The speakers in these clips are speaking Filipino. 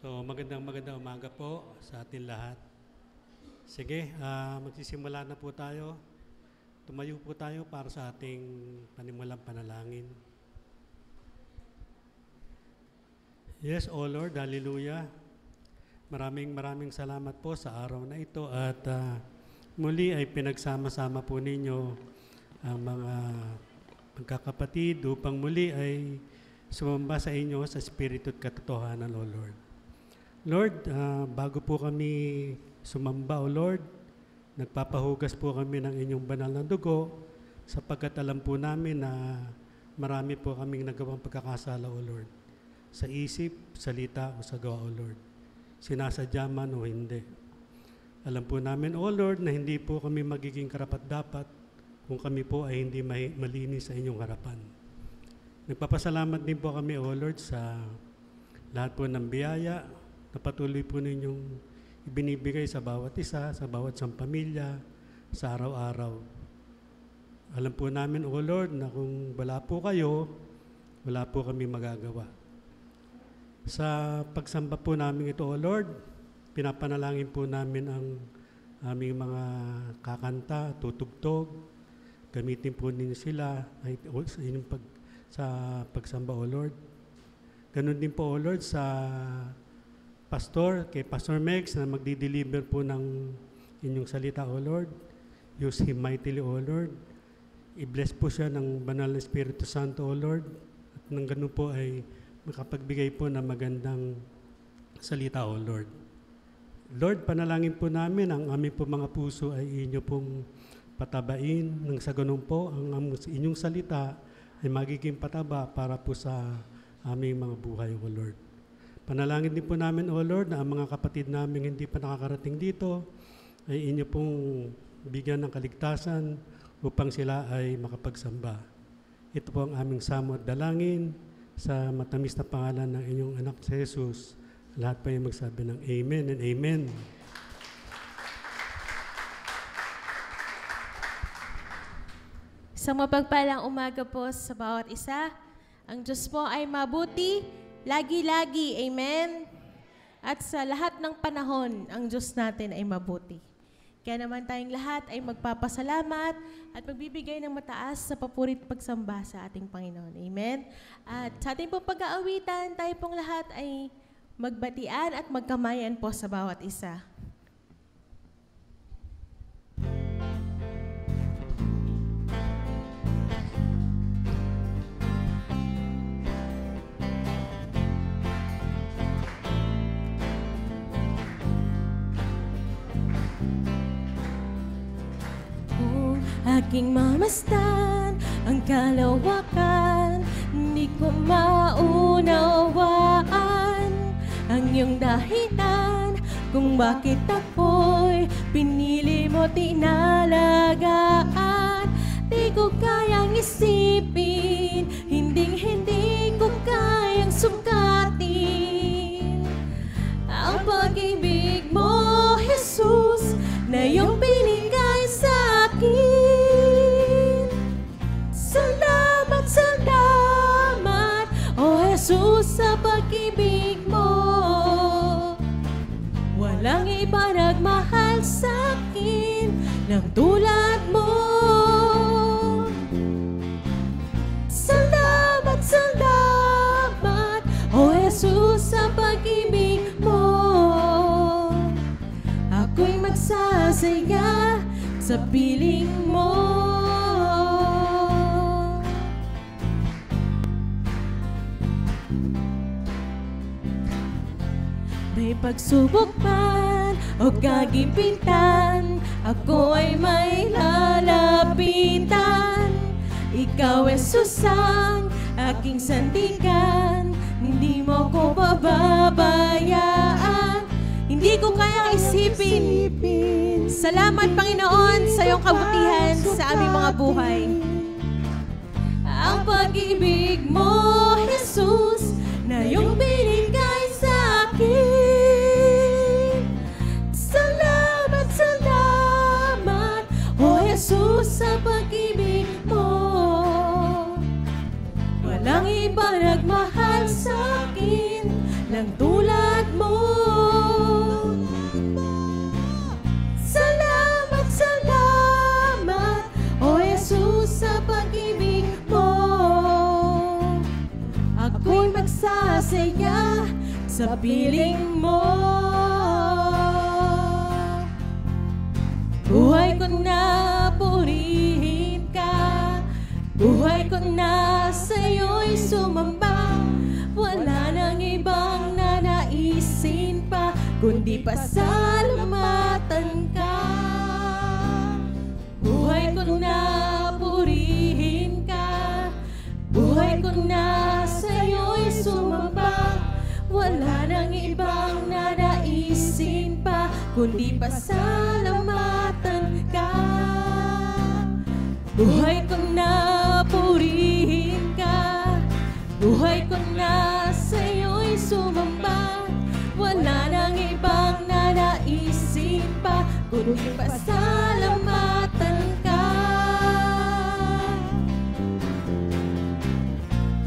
So magandang umaga po sa atin lahat. Sige, magsisimula na po tayo. Tumayo po tayo para sa ating panimulang panalangin. Yes, O Lord, hallelujah. Maraming salamat po sa araw na ito at muli ay pinagsama-sama po ninyo ang mga magkakapatid upang muli ay sumamba sa inyo sa Espiritu at katotohanan, O Lord. Lord, bago po kami sumamba, O Lord, nagpapahugas po kami ng inyong banal na dugo sapagkat alam po namin na marami po kaming nagawang pagkakasala, O Lord, sa isip, salita o sa gawa, O Lord. Sinasadya man o hindi. Alam po namin, O Lord, na hindi po kami magiging karapat-dapat kung kami po ay hindi malinis sa inyong harapan. Nagpapasalamat din po kami, O Lord, sa lahat po ng biyaya na patuloy po ninyong ibinibigay sa bawat isa, sa bawat isang pamilya, sa araw-araw. Alam po namin, O Lord, na kung wala po kayo, wala po kami magagawa. Sa pagsamba po namin ito, O Lord, pinapanalangin po namin ang aming mga kakanta, tutugtog. Gamitin po ninyo sila sa pagsamba, O Lord. Ganun din po, O Lord, sa kay Pastor Megs na magdi-deliver po ng inyong salita, O Lord. Use him mightily, O Lord. I-bless po siya ng banal na Espiritu Santo, O Lord. At nang ganun po ay makapagbigay po ng magandang salita, O Lord. Lord, panalangin po namin ang aming po mga puso ay inyo pong patabain. Nang sa ganun po, ang inyong salita ay magiging pataba para po sa aming mga buhay, O Lord. Panalangin din po namin, O Lord, na ang mga kapatid namin hindi pa nakakarating dito ay inyo pong bigyan ng kaligtasan upang sila ay makapagsamba. Ito po ang aming samo at dalangin sa matamis na pangalan ng inyong anak si Jesus. Lahat pa yung magsabi ng Amen and Amen. Isang mapagpalang umaga po sa bawat isa. Ang Diyos po ay mabuti. Lagi-lagi, amen? At sa lahat ng panahon, ang Diyos natin ay mabuti. Kaya naman tayong lahat ay magpapasalamat at magbibigay ng mataas sa papurit pagsamba sa ating Panginoon. Amen? At sa ating pong pag-aawitan, tayo pong lahat ay magbatian at magkamayan po sa bawat isa. Aking mamastan ang kalawakan, hindi ko maunawaan ang iyong dahilan kung bakit ako'y pinili mo tinalagaan. Di ko kayang isipin, hindi ko kayang sukatin ang pag-ibig mo, Jesus, na iyong binigay sa akin. Salamat, O Jesus, sa pag-ibig mo. Walang iba nagmahal sa akin ng tulad mo. Salamat, O Jesus, sa pag-ibig mo. Ako'y magsasaya sa piling mo. May pagsubok man o kagipitan, ako ay may lalapitan. Ikaw, Jesus, ang aking sandigan, hindi mo ko pababayaan. Hindi ko kaya isipin. Salamat, Panginoon, sa iyong kabutihan sa aming mga buhay. Ang pag-ibig mo, Jesus, na iyong binigay sa akin. Salamat, O Jesus, sa pag-ibig mo. Walang iba nagmahal sa akin ng tulad mo. sa piling mo. Buhay ko na purihin ka, buhay ko na sa'yo'y sumamba. Wala nang ibang nanaisin pa, kundi pasalamatan ka. Buhay ko na purihin ka, buhay ko na sa'yo'y sumamba. Wala nang ibang nanaisin pa, kundi pasalamatan ka. Buhay ko na purihin ka, buhay ko na sa'yo'y sumamba. Wala nang ibang nanaisin pa, kundi pasalamatan ka.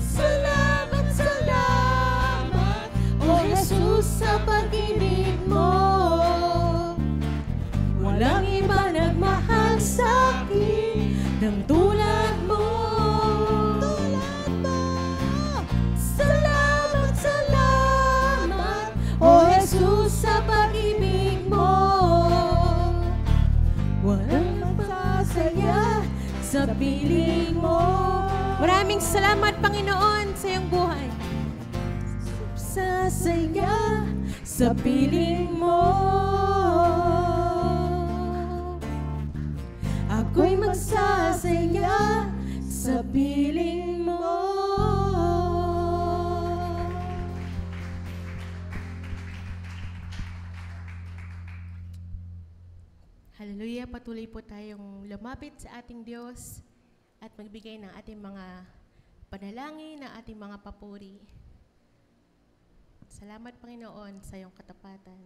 Salamat, salamat, O Jesus, sa pag-ibig mo. Walang iba nagmahal sa'kin ng tulad mo. Salamat, salamat, O Jesus, sa pag-ibig mo. Walang magsasaya sa piling mo. Maraming salamat, Panginoon, sa iyong buhay. Sasaya sa piling mo. Ako'y magsasaya sa piling mo. Hallelujah! Patuloy po tayong lumapit sa ating Diyos at magbigay ng ating mga panalangin, ng ating mga papuri. Salamat, Panginoon, sa iyong katapatan.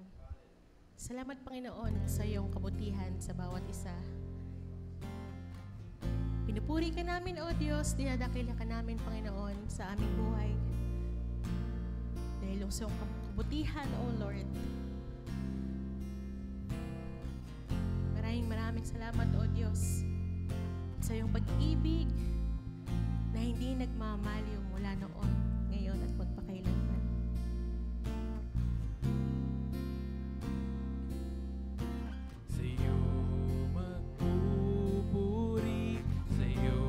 Salamat, Panginoon, sa iyong kabutihan sa bawat isa. Pinupuri ka namin, O Diyos, dinadakila ka namin, Panginoon, sa aming buhay. Dahil sa iyong kabutihan, O Lord. Maraming salamat, O Diyos, sa iyong pag-ibig na hindi nagmamaliw mula noon, ngayon at magpakailanman. Sa iyo magpupuri, sa iyo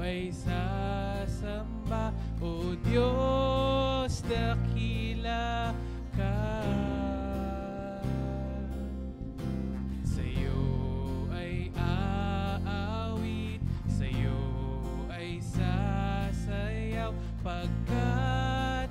ay sasamba, O Diyos, dakila ka. Sa iyo ay aawit, sa iyo ay sasayaw, pagkat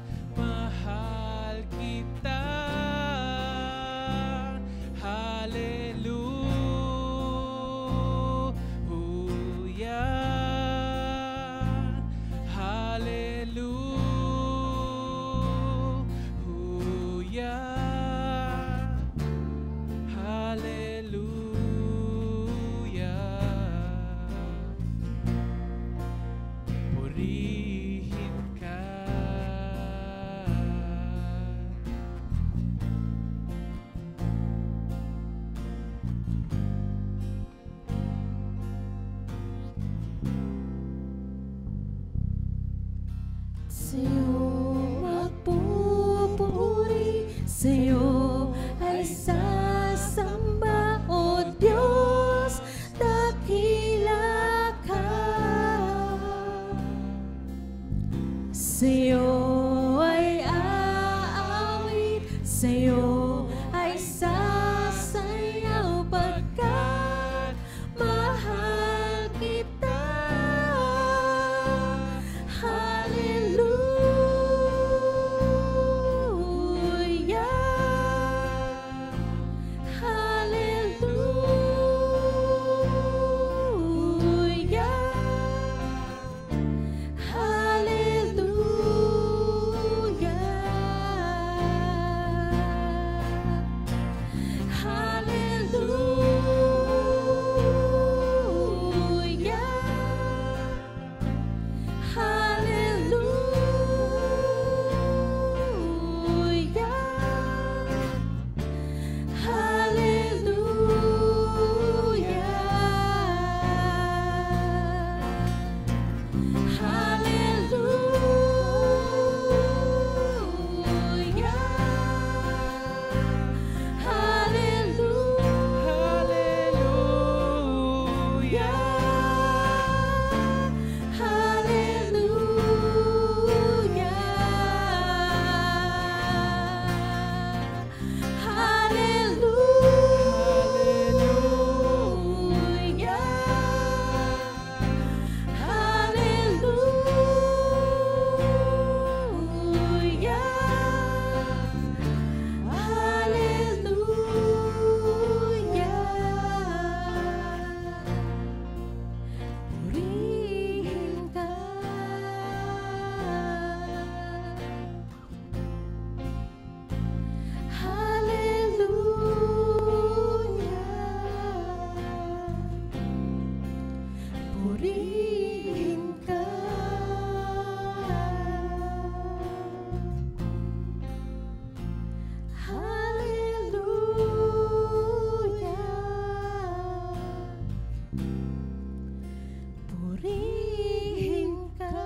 purihin ka. Hallelujah. Purihin ka.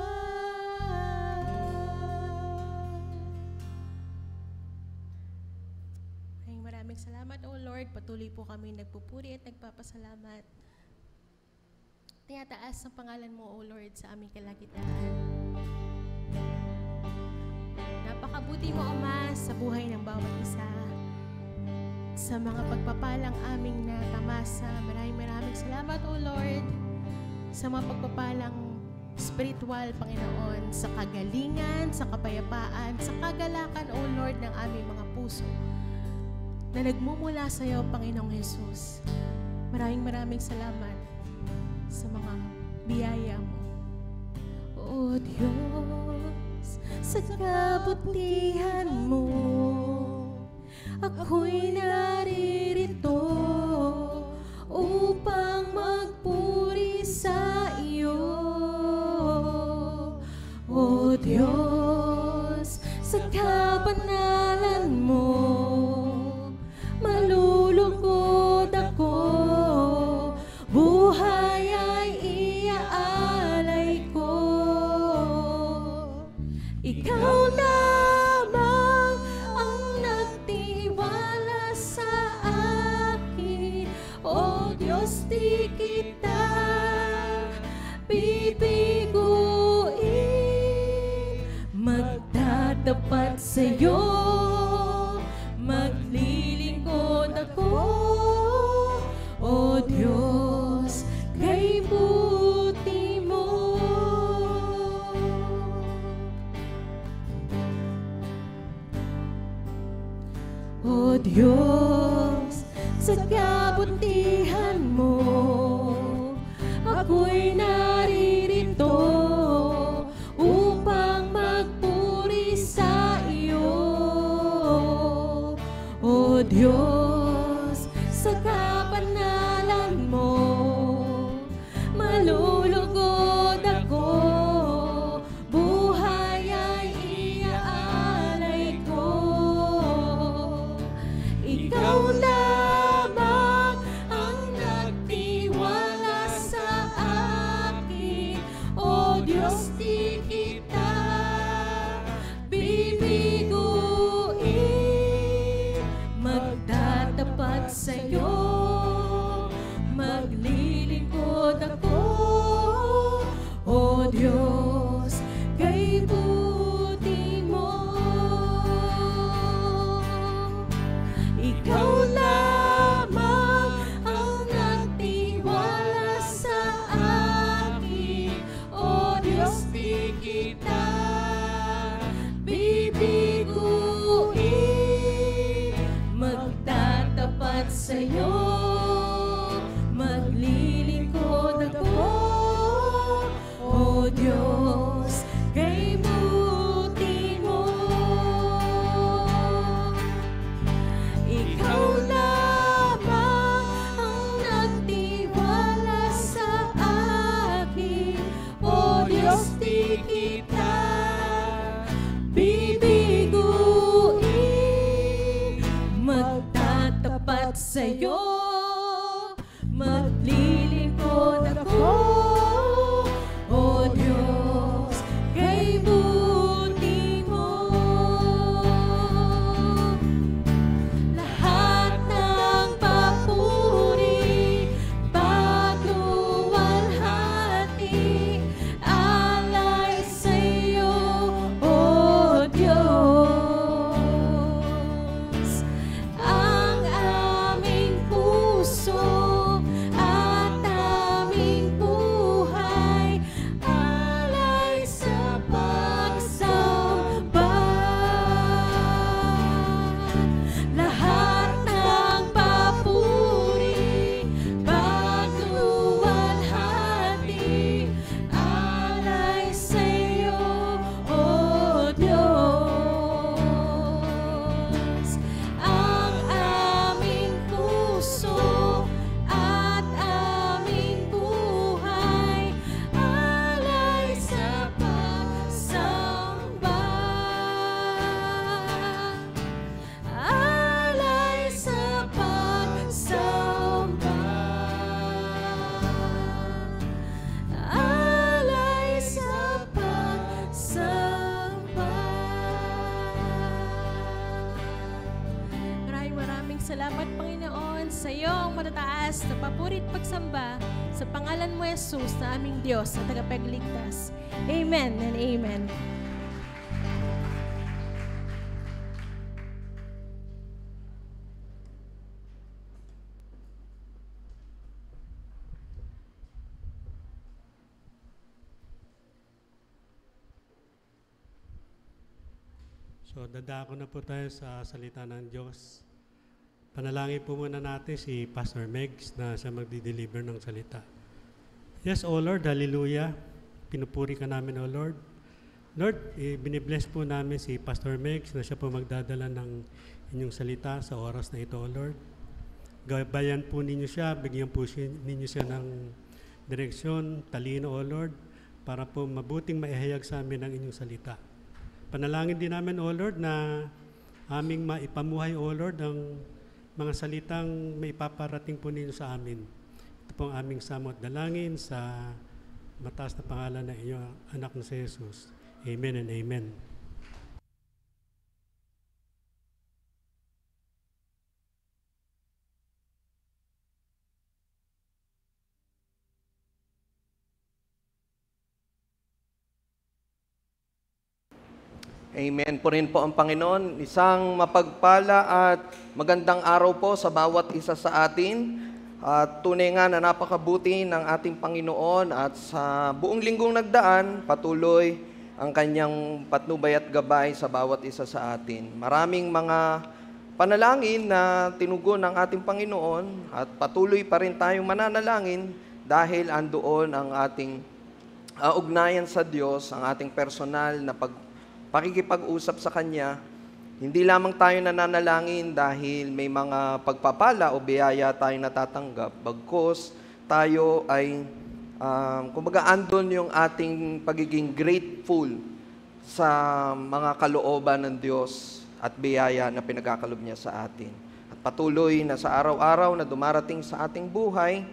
Maraming salamat, O Lord. Patuloy po kami nagpupuri at nagpapasalamat. Tinataas ang pangalan mo, O Lord, sa aming kalagitnaan. Napakabuti mo, Ama, sa buhay ng bawat isa. Sa mga pagpapalang aming natamasa, maraming salamat, O Lord, sa mga pagpapalang spiritual, Panginoon, sa kagalingan, sa kapayapaan, sa kagalakan, O Lord, ng aming mga puso na nagmumula sa iyo, Panginoong Jesus. Maraming salamat sa mga biyaya mo. O Diyos, sa kabutihan mo, ako'y naririto upang magpuri sa iyo. O Diyos, sa kabanalan mo, malulugod ako, buhay ay iaalay ko. Ikaw lamang ang nagtiwala sa akin, O Diyos, di kita bibiguin. Magtatapat sa'yo, maglilingkod ako, O Diyos, kay buti mo. O Diyos, sa kabutihan mo, ako'y naririto upang magpuri sa iyo. O Diyos, sa kabanalan mo, malulugod ako, buhay ay iaalay ko. Ikaw lamang ang nagtiwala sa akin, O Diyos, di kita bibiguin. Magtatapat sa'yo, maglilingkod ako, sa iyo ang matataas na papuri at pagsamba sa pangalan mo, Jesus, na aming Diyos at tagapagligtas. Amen and amen. So, dadako na po tayo sa salita ng Diyos. Panalangin po muna natin si Pastor Megs na siya magdi-deliver ng salita. Yes, O Lord, hallelujah. Pinupuri ka namin, O Lord. Lord, binibless po namin si Pastor Megs na siya po magdadala ng inyong salita sa oras na ito, O Lord. Gabayan po ninyo siya, bigyan po ninyo siya ng direksyon, talino, O Lord, para po mabuting maihayag sa amin ang inyong salita. Panalangin din namin, O Lord, na aming maipamuhay, O Lord, ang mga salitang may paparating po ninyo sa amin. Ito po ang aming samot dalangin sa mataas na pangalan ng iyong anak na si Jesus. Amen and amen. Amen po rin po ang Panginoon. Isang mapagpala at magandang araw po sa bawat isa sa atin. At tunay nga na napakabuti ng ating Panginoon at sa buong linggong nagdaan, patuloy ang kanyang patnubay at gabay sa bawat isa sa atin. Maraming mga panalangin na tinugon ng ating Panginoon at patuloy pa rin tayong mananalangin dahil andoon ang ating ugnayan sa Diyos, ang ating personal na pakikipag-usap sa Kanya. Hindi lamang tayo nananalangin dahil may mga pagpapala o biyaya tayo natatanggap, bagkus tayo ay kumbaga andon yung ating pagiging grateful sa mga kalooban ng Diyos at biyaya na pinagkakalob niya sa atin. At patuloy na sa araw-araw na dumarating sa ating buhay,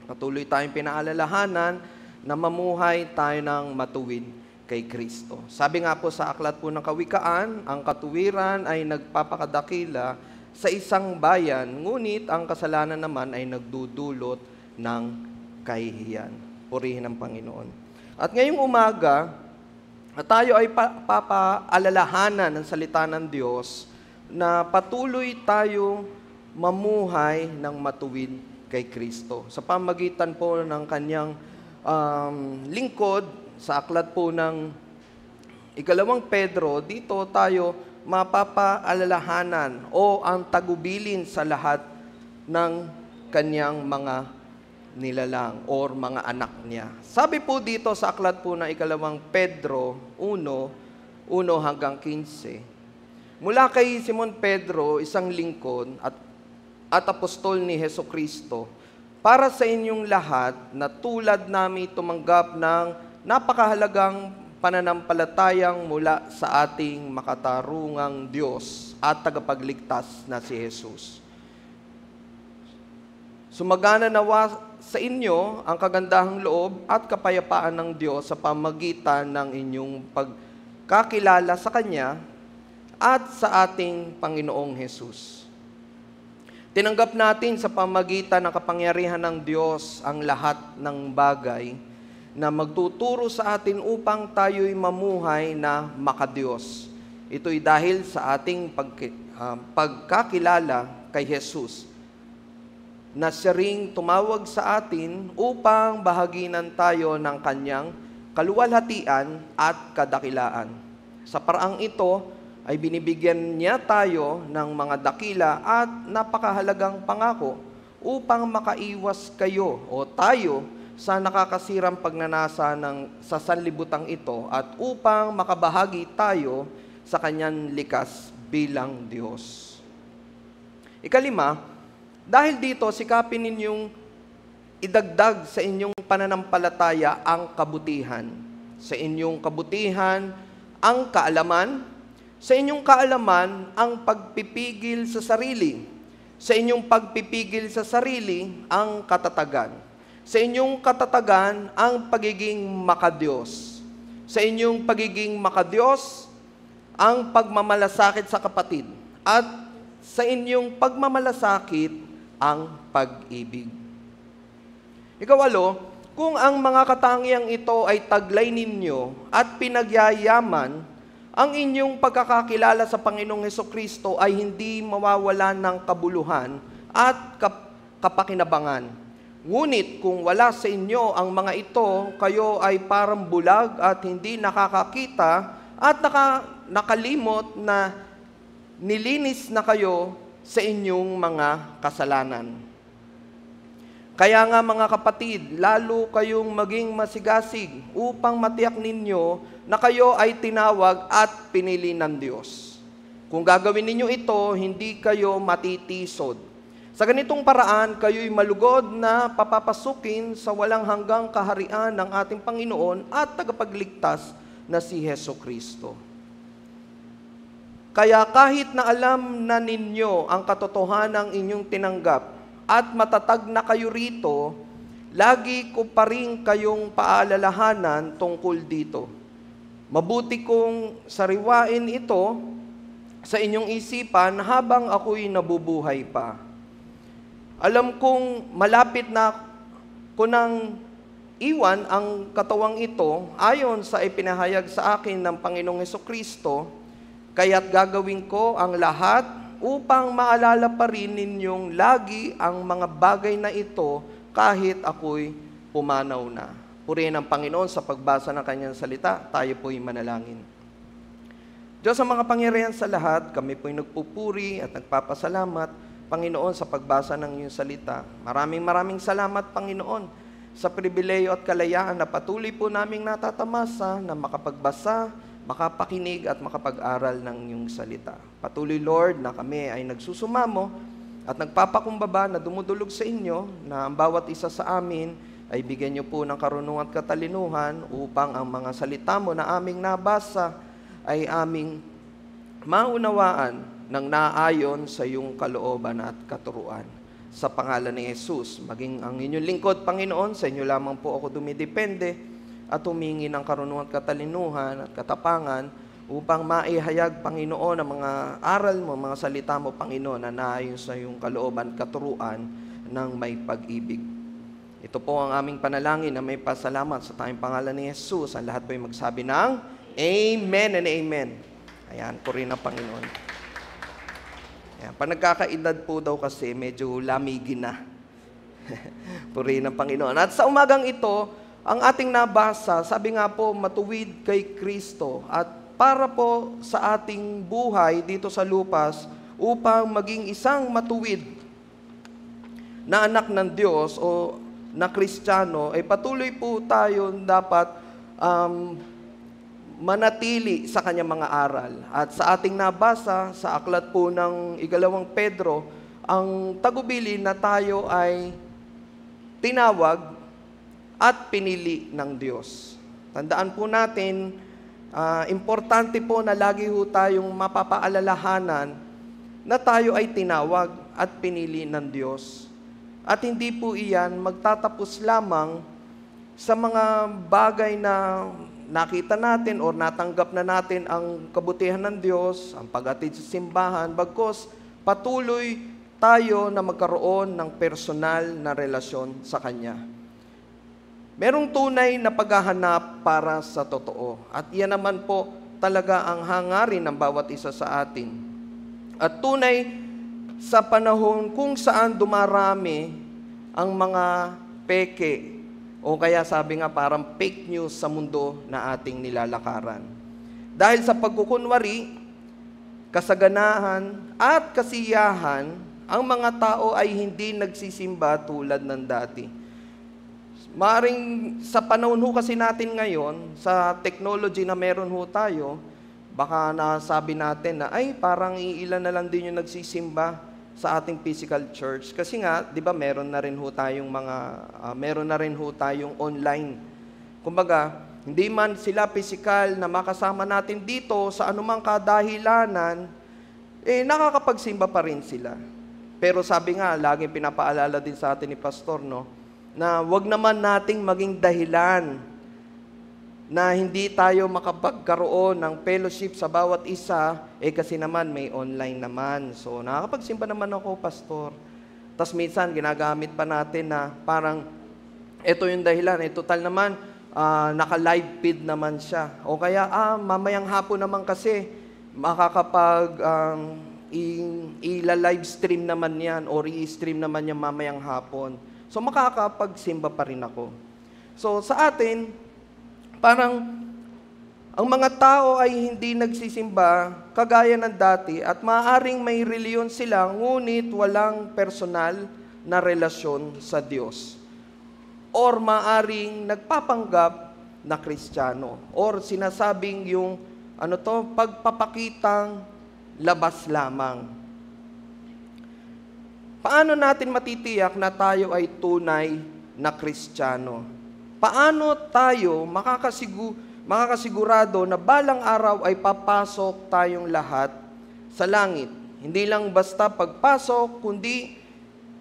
patuloy tayong pinaalalahanan na mamuhay tayo ng matuwid kay Kristo. Sabi nga po sa aklat po ng Kawikaan, ang katuwiran ay nagpapakadakila sa isang bayan, ngunit ang kasalanan naman ay nagdudulot ng kahihiyan. Purihin ang Panginoon. At ngayong umaga, tayo ay papaalalahanan ng salita ng Diyos na patuloy tayo mamuhay ng matuwid kay Kristo. Sa pamagitan po ng kanyang lingkod, sa aklat po ng Ikalawang Pedro, dito tayo mapapaalalahanan o ang tagubilin sa lahat ng kanyang mga nilalang or mga anak niya. Sabi po dito sa aklat po ng Ikalawang Pedro 1:1 hanggang 15, mula kay Simon Pedro, isang lingkod at apostol ni Hesukristo, para sa inyong lahat na tulad namin tumanggap ng napakahalagang pananampalatayang mula sa ating makatarungang Diyos at tagapagligtas na si Jesus. Sumagana nawa sa inyo ang kagandahang loob at kapayapaan ng Diyos sa pamagitan ng inyong pagkakilala sa Kanya at sa ating Panginoong Jesus. Tinanggap natin sa pamagitan ng kapangyarihan ng Diyos ang lahat ng bagay na magtuturo sa atin upang tayo'y mamuhay na makadiyos. Ito'y dahil sa ating pagkakilala kay Jesus, na siya ring tumawag sa atin upang bahaginan tayo ng kanyang kaluwalhatian at kadakilaan. Sa paraang ito ay binibigyan niya tayo ng mga dakila at napakahalagang pangako upang makaiwas kayo o tayo sa nakakasirang pagnanasa sa sanlibutang ito at upang makabahagi tayo sa kanyang likas bilang Diyos. Ikalima, dahil dito sikapin ninyong idagdag sa inyong pananampalataya ang kabutihan. Sa inyong kabutihan ang kaalaman, sa inyong kaalaman ang pagpipigil sa sarili, sa inyong pagpipigil sa sarili ang katatagan. Sa inyong katatagan ang pagiging makadiyos. Sa inyong pagiging makadiyos ang pagmamalasakit sa kapatid. At sa inyong pagmamalasakit, ang pag-ibig. Ikawalo, kung ang mga katangiang ito ay taglay ninyo at pinagyayaman, ang inyong pagkakakilala sa Panginoong Hesukristo ay hindi mawawala ng kabuluhan at kapakinabangan. Ngunit kung wala sa inyo ang mga ito, kayo ay parang bulag at hindi nakakakita at nakalimot na nilinis na kayo sa inyong mga kasalanan. Kaya nga mga kapatid, lalo kayong maging masigasig upang matiyak ninyo na kayo ay tinawag at pinili ng Diyos. Kung gagawin ninyo ito, hindi kayo matitisod. Sa ganitong paraan, kayo'y malugod na papapasukin sa walang hanggang kaharian ng ating Panginoon at tagapagligtas na si Hesukristo. Kaya kahit na alam na ninyo ang katotohanan ng inyong tinanggap, at matatag na kayo rito, lagi ko pa rin kayong paalalahanan tungkol dito. Mabuti kong sariwain ito sa inyong isipan habang ako'y nabubuhay pa. Alam kong malapit na ko nang iwan ang katawang ito ayon sa ipinahayag sa akin ng Panginoong Hesukristo, kaya't gagawin ko ang lahat upang maalala pa rin ninyong lagi ang mga bagay na ito kahit ako'y pumanaw na. Purihin ang Panginoon sa pagbasa ng Kanyang salita, tayo po'y manalangin. Diyos sa mga pangyarihan sa lahat, kami po'y nagpupuri at nagpapasalamat, Panginoon, sa pagbasa ng iyong salita. Maraming salamat, Panginoon, sa pribileyo at kalayaan na patuloy po naming natatamasa na makapagbasa, makapakinig at makapag-aral ng iyong salita. Patuloy, Lord, na kami ay nagsusumamo at nagpapakumbaba na dumudulog sa inyo na ang bawat isa sa amin ay bigyan niyo po ng karunungan at katalinuhan upang ang mga salita mo na aming nabasa ay aming maunawaan ng naayon sa iyong kalooban at katuruan. Sa pangalan ni Jesus, maging ang inyong lingkod, Panginoon, sa inyo lamang po ako dumidepende at humingi ng karunungan at katalinuhan at katapangan upang maihayag, Panginoon, ang mga aral mo, mga salita mo, Panginoon, na naayon sa iyong kalooban, katuruan ng may pag-ibig. Ito po ang aming panalangin na may pasalamat sa tayong pangalan ni Jesus. Ang lahat po ay magsabi ng Amen and Amen. Ayan, purihin ang Panginoon. Ayan, pag nagkakaedad po daw kasi, medyo lamigin na. Purihin ang Panginoon. At sa umagang ito, ang ating nabasa, sabi nga po, matuwid kay Kristo at para po sa ating buhay dito sa lupas upang maging isang matuwid na anak ng Diyos o na Kristiyano, ay patuloy po tayo dapat manatili sa kanyang mga aral. At sa ating nabasa, sa aklat po ng 2 Pedro, ang tagubili na tayo ay tinawag at pinili ng Diyos. Tandaan po natin, importante po na lagi ho tayong mapapaalalahanan na tayo ay tinawag at pinili ng Diyos. At hindi po iyan magtatapos lamang sa mga bagay na nakita natin o natanggap na natin ang kabutihan ng Diyos, ang pag-atid sa simbahan, bagkus patuloy tayo na magkaroon ng personal na relasyon sa Kanya. Merong tunay na paghahanap para sa totoo. At iyan naman po talaga ang hangarin ng bawat isa sa atin. At tunay sa panahon kung saan dumarami ang mga peke o kaya sabi nga parang fake news sa mundo na ating nilalakaran. Dahil sa pagkukunwari, kasaganahan at kasiyahan, ang mga tao ay hindi nagsisimba tulad ng dati. Maaring sa panahon ho kasi natin ngayon, sa technology na meron ho tayo, baka nasabi natin na, ay, parang iilan na lang din yung nagsisimba sa ating physical church. Kasi nga, di ba, meron na rin ho tayong online. Kumbaga, hindi man sila physical na makasama natin dito sa anumang kadahilanan, nakakapagsimba pa rin sila. Pero sabi nga, laging pinapaalala din sa atin ni Pastor, no, na wag naman nating maging dahilan na hindi tayo makapagkaroon ng fellowship sa bawat isa, kasi naman may online naman. So, nakakapagsimba naman ako, Pastor. Tas minsan, ginagamit pa natin na parang, ito yung dahilan, total naman, naka-live feed naman siya. O kaya, mamayang hapon naman kasi, makakapag ila-live stream naman yan or i-stream naman yan mamayang hapon. So, makakapagsimba pa rin ako. So, sa atin, parang ang mga tao ay hindi nagsisimba kagaya ng dati at maaaring may reliyon sila, ngunit walang personal na relasyon sa Diyos. Or maaaring nagpapanggap na Kristiyano. Or sinasabing yung pagpapakitang labas lamang. Paano natin matitiyak na tayo ay tunay na Kristiyano? Paano tayo makakasigurado na balang araw ay papasok tayong lahat sa langit? Hindi lang basta pagpasok, kundi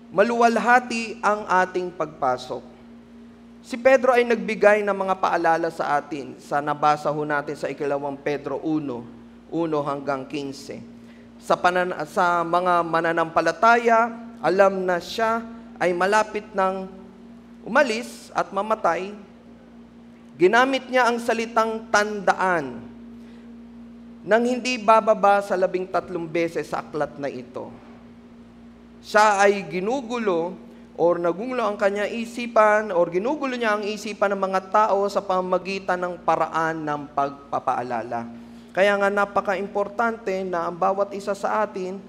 maluwalhati ang ating pagpasok. Si Pedro ay nagbigay ng mga paalala sa atin sa nabasa ho natin sa 2 Pedro 1:1 hanggang 15. Sa mga mananampalataya, alam na siya ay malapit ng umalis at mamatay. Ginamit niya ang salitang tandaan nang hindi bababa sa 13 beses sa aklat na ito. Siya ay ginugulo or nagugulo ang kanya isipan or ginugulo niya ang isipan ng mga tao sa pamamagitan ng paraan ng pagpapaalala. Kaya nga napaka-importante na ang bawat isa sa atin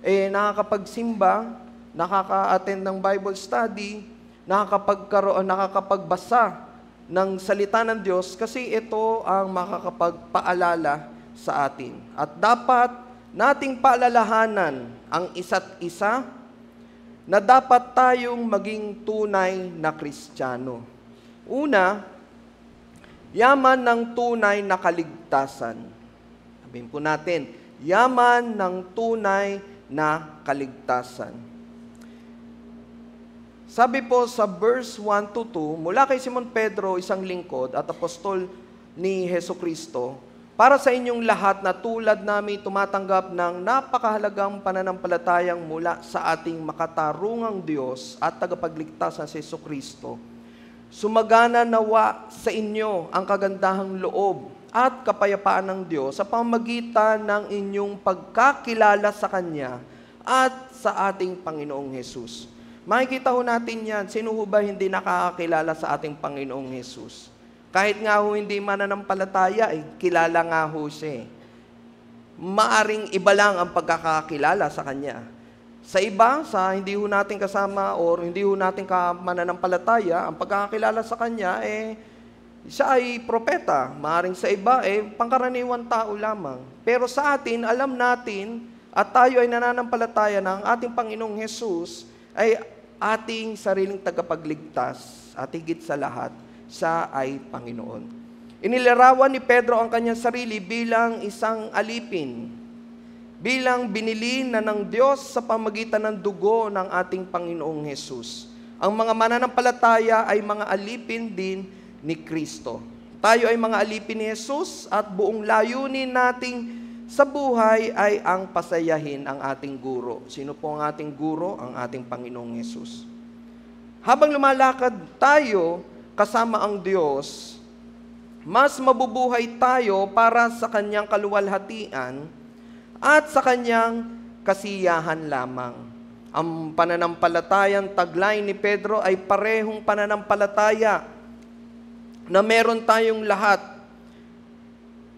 nakakapagsimba, nakaka-attend ng Bible study, nakakapagbasa ng salita ng Diyos kasi ito ang makakapagpaalala sa atin. At dapat nating paalalahanan ang isa't isa na dapat tayong maging tunay na Kristiyano. Una, yaman ng tunay na kaligtasan. Sabihin po natin, yaman ng tunay na kaligtasan. Sabi po sa verse 1-2, mula kay Simon Pedro, isang lingkod at apostol ni Hesukristo, para sa inyong lahat na tulad namin tumatanggap ng napakahalagang pananampalatayang mula sa ating makatarungang Diyos at tagapagligtas na si Hesukristo, sumagana nawa sa inyo ang kagandahang loob at kapayapaan ng Diyos sa pamamagitan ng inyong pagkakilala sa Kanya at sa ating Panginoong Hesus. Makikita ho natin yan. Sino ho ba hindi nakakakilala sa ating Panginoong Hesus? Kahit nga ho hindi mananampalataya, kilala nga ho siya. Maaring iba lang ang pagkakakilala sa Kanya. Sa iba, sa hindi ho natin kasama or hindi ho natin mananampalataya, ang pagkakakilala sa Kanya, siya ay propeta. Maaring sa iba, pangkaraniwan tao lamang. Pero sa atin, alam natin, at tayo ay nananampalataya na ang ating Panginoong Hesus ay ating sariling tagapagligtas at higit sa lahat, siya ay Panginoon. Inilarawan ni Pedro ang kanyang sarili bilang isang alipin, bilang binili na ng Diyos sa pamagitan ng dugo ng ating Panginoong Hesus. Ang mga mananampalataya ay mga alipin din ni Kristo. Tayo ay mga alipin ni Hesus at buong layunin nating sa buhay ay ang pasayahin ang ating guro. Sino po ang ating guro? Ang ating Panginoong Hesus. Habang lumalakad tayo kasama ang Diyos, mas mabubuhay tayo para sa Kanyang kaluwalhatian at sa Kanyang kasiyahan lamang. Ang pananampalatayang taglay ni Pedro ay parehong pananampalataya na meron tayong lahat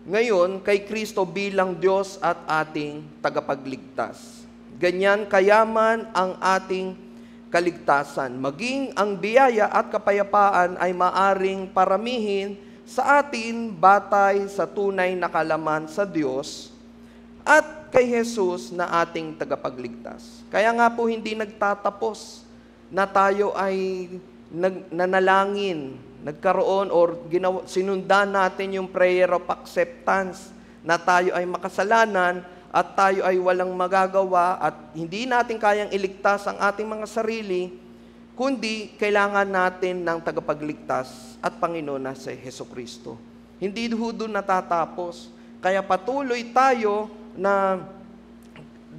ngayon kay Kristo bilang Diyos at ating tagapagligtas. Ganyan kayaman ang ating kaligtasan. Maging ang biyaya at kapayapaan ay maaring paramihin sa atin batay sa tunay na kalaman sa Diyos at kay Jesus na ating tagapagligtas. Kaya nga po hindi nagtatapos na tayo ay nanalangin, nagkaroon or sinundan natin yung prayer of acceptance na tayo ay makasalanan at tayo ay walang magagawa at hindi natin kayang iligtas ang ating mga sarili, kundi kailangan natin ng tagapagligtas at Panginoon na si Hesukristo. Hindi doon natatapos. Kaya patuloy tayo na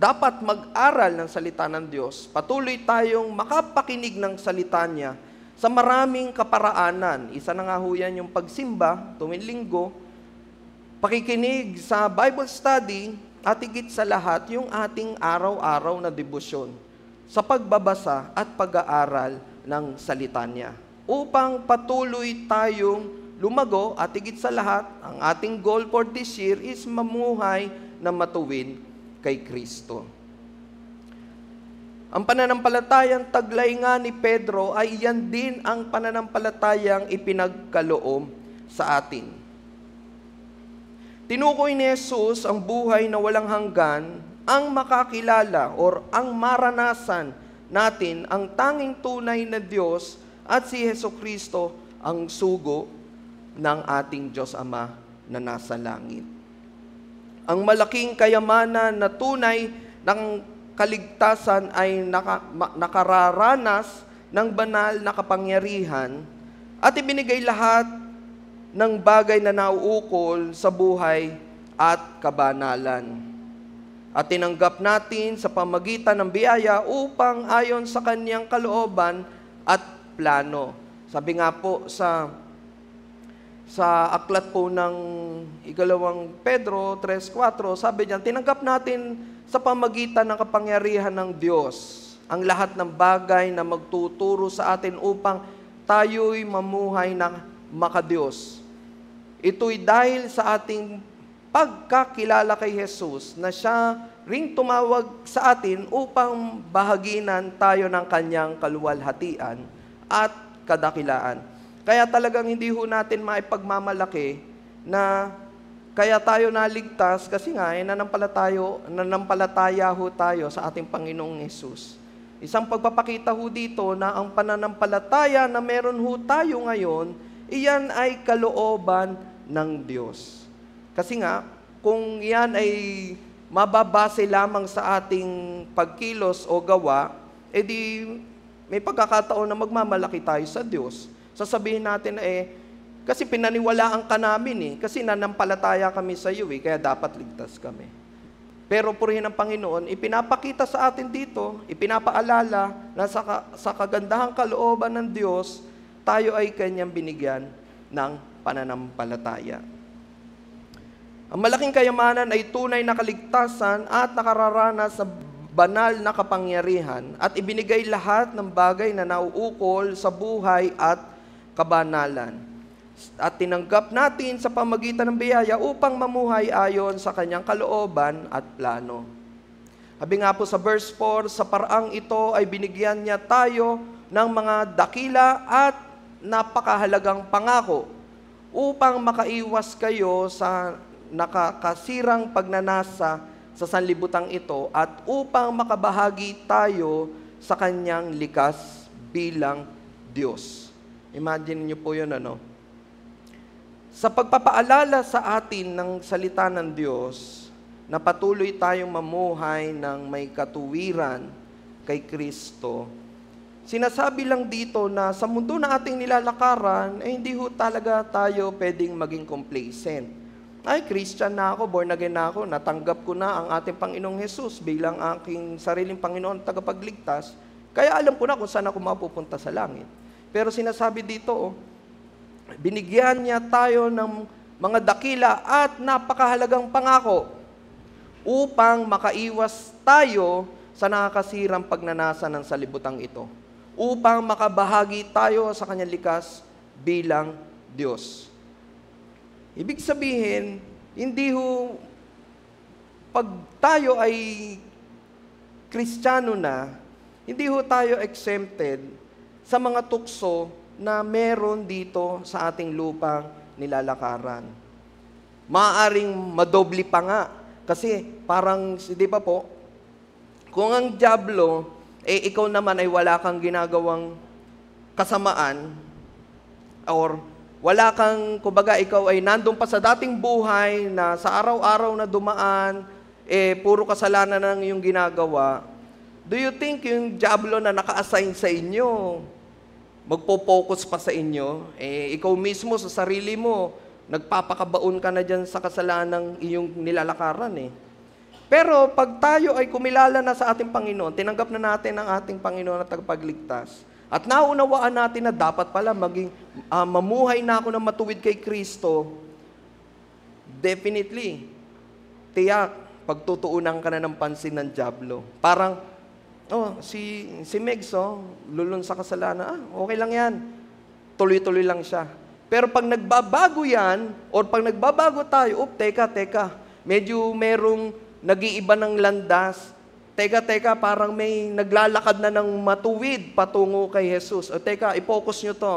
dapat mag-aral ng salita ng Diyos. Patuloy tayong makapakinig ng salita niya sa maraming kaparaanan. Isa na nga ho yan yung pagsimba, tuwing linggo, pakikinig sa Bible study, at higit sa lahat yung ating araw-araw na debosyon sa pagbabasa at pag-aaral ng salita niya. Upang patuloy tayong lumago at higit sa lahat, ang ating goal for this year is mamuhay na matuwid kay Kristo. Ang pananampalatayang taglay nga ni Pedro ay yan din ang pananampalatayang ipinagkaloob sa atin. Tinukoy ni Jesus ang buhay na walang hanggan, ang makakilala or ang maranasan natin ang tanging tunay na Diyos at si Jesucristo ang sugo ng ating Diyos Ama na nasa langit. Ang malaking kayamanan na tunay ng kaligtasan ay nakararanas ng banal na kapangyarihan at ibinigay lahat ng bagay na nauukol sa buhay at kabanalan. At tinanggap natin sa pamagitan ng biyaya upang ayon sa kanyang kalooban at plano. Sabi nga po sa aklat po ng ikalawang Pedro 3:4, sabi niya, tinanggap natin sa pamagitan ng kapangyarihan ng Diyos ang lahat ng bagay na magtuturo sa atin upang tayo'y mamuhay na makadiyos. Ito'y dahil sa ating pagkakilala kay Jesus na siya ring tumawag sa atin upang bahaginan tayo ng kanyang kaluwalhatian at kadakilaan. Kaya talagang hindi ho natin maipagmamalaki na kaya tayo naligtas kasi nga nananampalataya ho tayo sa ating Panginoong Jesus. Isang pagpapakita ho dito na ang pananampalataya na meron ho tayo ngayon, iyan ay kalooban ng Diyos. Kasi nga, kung yan ay mababase lamang sa ating pagkilos o gawa, edi may pagkakataon na magmamalaki tayo sa Diyos. Sasabihin natin kasi pinaniwalaan ka namin kasi nanampalataya kami sa iyo kaya dapat ligtas kami. Pero purihin ng Panginoon, ipinapakita sa atin dito, ipinapaalala na sa kagandahang kalooban ng Diyos, tayo ay kanyang binigyan ng pananampalataya. Ang malaking kayamanan ay tunay na kaligtasan at nakararanas sa banal na kapangyarihan at ibinigay lahat ng bagay na nauukol sa buhay at kabanalan. At tinanggap natin sa pamagitan ng biyaya upang mamuhay ayon sa kanyang kalooban at plano. Sabi nga po sa verse 4, sa paraang ito ay binigyan niya tayo ng mga dakila at napakahalagang pangako upang makaiwas kayo sa nakakasirang pagnanasa sa sanlibutan ito at upang makabahagi tayo sa kanyang likas bilang Diyos. Imagine niyo po yun, Sa pagpapaalala sa atin ng salita ng Diyos, na patuloy tayong mamuhay ng may katuwiran kay Kristo, sinasabi lang dito na sa mundo na ating nilalakaran, hindi ho talaga tayo pwedeng maging complacent. Ay, Christian na ako, born again na ako, natanggap ko na ang ating Panginoong Jesus bilang aking sariling Panginoon tagapagligtas, kaya alam ko na kung saan ako mapupunta sa langit. Pero sinasabi dito, binigyan niya tayo ng mga dakila at napakahalagang pangako upang makaiwas tayo sa nakakasirang pagnanasa ng salibutang ito, upang makabahagi tayo sa kanyang likas bilang Diyos. Ibig sabihin, hindi ho, pag tayo ay Kristiyano na, hindi ho tayo exempted sa mga tukso na meron dito sa ating lupang nilalakaran. Maaaring madobli pa nga. Kasi parang, di ba po, kung ang dyablo, ikaw naman ay wala kang ginagawang kasamaan, or wala kang, kumbaga, ikaw ay nandun pa sa dating buhay na sa araw-araw na dumaan, puro kasalanan ang iyong ginagawa, do you think yung dyablo na naka-assign sa inyo, magpo-focus pa sa inyo, ikaw mismo sa sarili mo, nagpapakabaon ka na dyan sa kasalanan ng iyong nilalakaran Pero pag tayo ay kumilala na sa ating Panginoon, tinanggap na natin ang ating Panginoon at tagapagligtas, at naunawaan natin na dapat pala mamuhay na ako ng matuwid kay Kristo, definitely, tiyak, pagtutuunan ka na ng pansin ng dyablo. Parang, si Megs, lulun sa kasalanan, okay lang yan. Tuloy-tuloy lang siya. Pero pag nagbabago yan, or pag nagbabago tayo, teka, medyo merong nag-iiba ng landas, teka, parang may naglalakad na ng matuwid patungo kay Jesus. O teka, i-focus nyo to.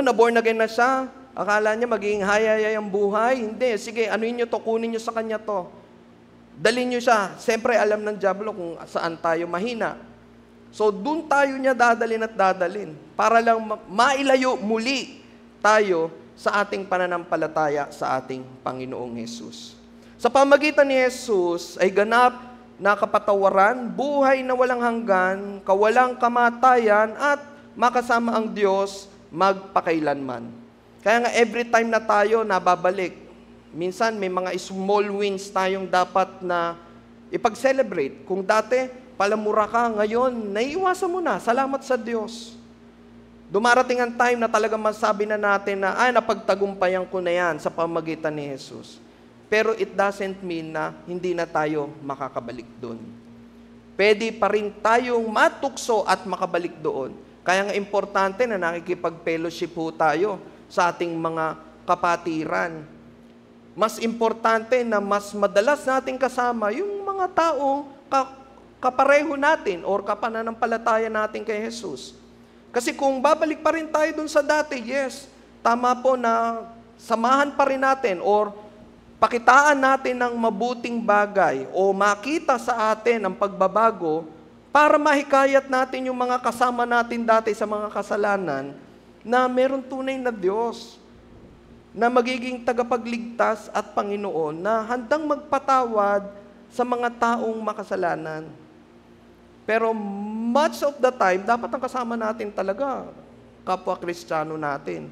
Na-born again na siya, akala niya magiging hayayay ang buhay. Hindi, sige, anuin nyo to, kunin nyo sa kanya to. Dalhin nyo siya. Siyempre, alam ng dyablo kung saan tayo mahina. So, dun tayo niya dadalhin para lang mailayo muli tayo sa ating pananampalataya sa ating Panginoong Jesus. Sa pamagitan ni Jesus ay ganap na kapatawaran, buhay na walang hanggan, kawalang kamatayan, at makasama ang Diyos magpakailanman. Kaya nga every time na tayo nababalik, minsan may mga small wins tayong dapat na ipag-celebrate. Kung dati, palamura ka, ngayon, naiiwasan mo na. Salamat sa Diyos. Dumarating ang time na talaga masabi na natin na, napagtagumpayan ko na yan sa pamagitan ni Jesus. Pero it doesn't mean na hindi na tayo makakabalik doon. Pwede pa rin tayong matukso at makabalik doon. Kaya nga importante na nakikipag-fellowship po tayo sa ating mga kapatiran. Mas importante na mas madalas nating kasama yung mga taong kapareho natin or kapananampalataya natin kay Jesus. Kasi kung babalik pa rin tayo dun sa dati, yes, tama po na samahan pa rin natin or pakitaan natin ng mabuting bagay o makita sa atin ang pagbabago para mahikayat natin yung mga kasama natin dati sa mga kasalanan na meron tunay na Diyos na magiging tagapagligtas at Panginoon na handang magpatawad sa mga taong makasalanan. Pero much of the time, dapat ang kasama natin talaga kapwa Kristiyano natin.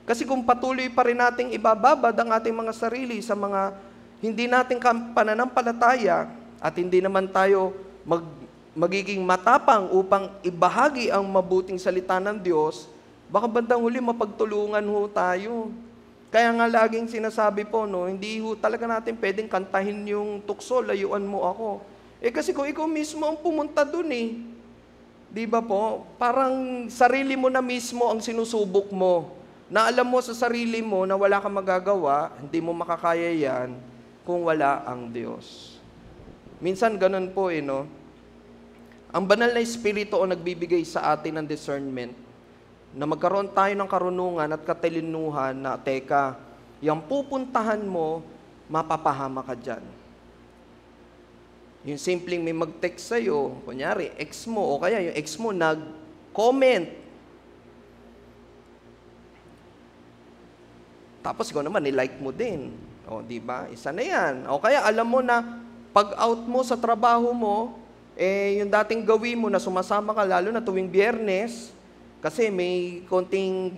Kasi kung patuloy pa rin nating ibababad ang ating mga sarili sa mga hindi nating pananampalataya at hindi naman tayo magiging matapang upang ibahagi ang mabuting salita ng Diyos, baka bandang huli mapagtulungan ho tayo. Kaya nga laging sinasabi po, hindi ho talaga natin pwedeng kantahin yung tukso, layuan mo ako. Kasi kung ikaw mismo ang pumunta dun di ba po? Parang sarili mo na mismo ang sinusubok mo. Na alam mo sa sarili mo na wala kang magagawa, hindi mo makakaya yan kung wala ang Diyos. Minsan ganun po Ang banal na Espiritu o nagbibigay sa atin ng discernment na magkaroon tayo ng karunungan at katalinuhan na, teka, yung pupuntahan mo, mapapahama ka dyan. Yung simpleng may mag-text sa'yo, kunyari, ex mo, o kaya yung ex mo nag-comment. Tapos ikaw naman, nilike mo din. O, di ba? Isa na yan. O kaya alam mo na pag-out mo sa trabaho mo, yung dating gawin mo na sumasama ka, lalo na tuwing Biyernes, kasi may konting,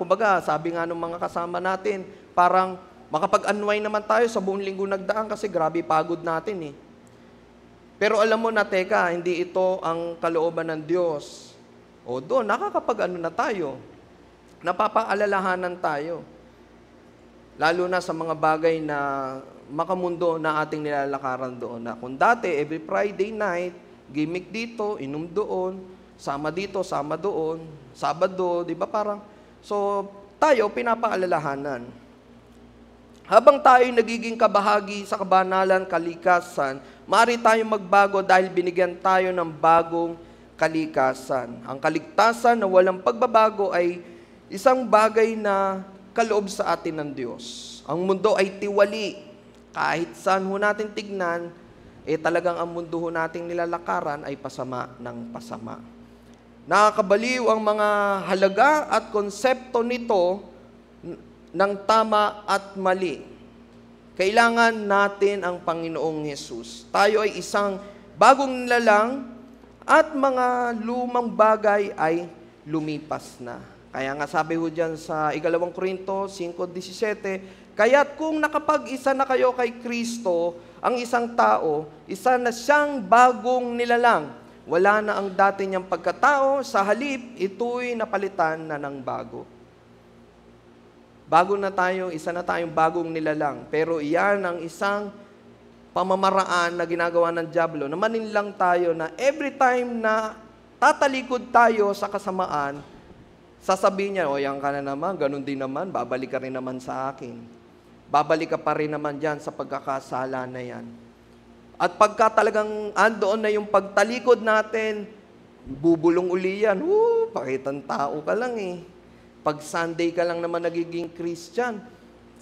kumbaga, sabi nga ng mga kasama natin, parang makapag-unwind naman tayo sa buong linggo nagdaan kasi grabe pagod natin Pero alam mo na, teka, hindi ito ang kalooban ng Diyos. O doon, nakakapag-ano na tayo. Napapaalalahanan tayo. Lalo na sa mga bagay na makamundo na ating nilalakaran doon. Na kung dati, every Friday night, gimmick dito, inom doon, sama dito, sama doon, Sabado, di ba parang, so tayo pinapaalalahanan. Habang tayo nagiging kabahagi sa kabanalan, kalikasan, maaari tayong magbago dahil binigyan tayo ng bagong kalikasan. Ang kaligtasan na walang pagbabago ay isang bagay na kaloob sa atin ng Diyos. Ang mundo ay tiwali. Kahit saan ho natin tignan, talagang ang mundo ho nating nilalakaran ay pasama ng pasama. Nakakabaliw ang mga halaga at konsepto nito ng tama at mali. Kailangan natin ang Panginoong Jesus. Tayo ay isang bagong nilalang at mga lumang bagay ay lumipas na. Kaya nga sabi ho dyan sa 2 Korinto 5:17, kaya't kung nakapag-isa na kayo kay Kristo, ang isang tao, isa na siyang bagong nilalang. Wala na ang dati niyang pagkatao, sa halip, ito'y napalitan na ng bago. Bago na tayo, isa na tayong bagong nilalang. Pero iyan ang isang pamamaraan na ginagawa ng dyablo, na maninlang tayo na every time na tatalikod tayo sa kasamaan, sasabihin niya, o yan ka na naman, ganun din naman, babalik ka rin naman sa akin. Babalik ka pa rin naman dyan sa pagkakasala na yan. At pagka talagang andoon na yung pagtalikod natin, bubulong uli yan. Pakitang tao ka lang eh. Pag Sunday ka lang naman nagiging Christian,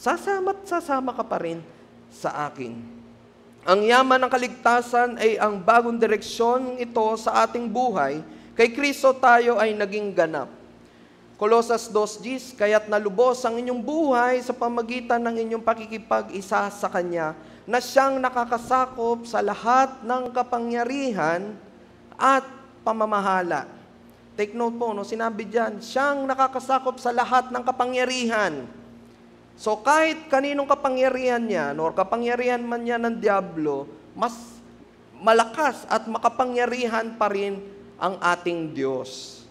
sasama ka pa rin sa akin. Ang yaman ng kaligtasan ay ang bagong direksyon ito sa ating buhay. Kay Kristo tayo ay naging ganap. Colosas 2:10, kaya't nalubos ang inyong buhay sa pamagitan ng inyong pakikipag-isa sa Kanya, na siyang nakakasakop sa lahat ng kapangyarihan at pamamahala. Take note po, sinabi dyan, siyang nakakasakop sa lahat ng kapangyarihan. So kahit kaninong kapangyarihan niya, or kapangyarihan man niya ng dyablo, mas malakas at makapangyarihan pa rin ang ating Diyos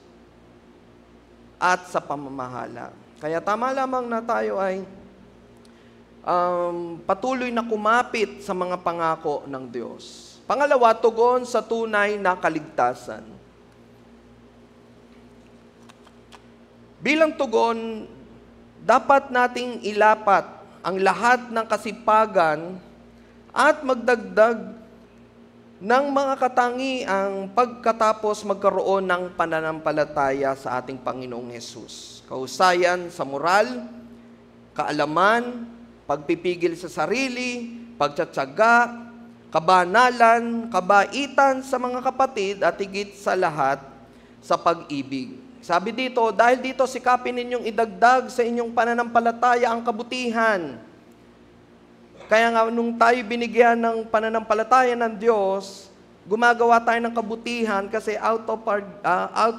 at sa pamamahala. Kaya tama lamang na tayo ay patuloy na kumapit sa mga pangako ng Diyos. Pangalawa, tugon sa tunay na kaligtasan. Bilang tugon, dapat nating ilapat ang lahat ng kasipagan at magdagdag ng mga katangiang pagkatapos magkaroon ng pananampalataya sa ating Panginoong Hesus. Kahusayan sa moral, kaalaman, pagpipigil sa sarili, pagtsatsaga, kabanalan, kabaitan sa mga kapatid at higit sa lahat sa pag-ibig. Sabi dito, dahil dito sikapin ninyong idagdag sa inyong pananampalataya ang kabutihan. Kaya nga, nung tayo binigyan ng pananampalataya ng Diyos, gumagawa tayo ng kabutihan kasi out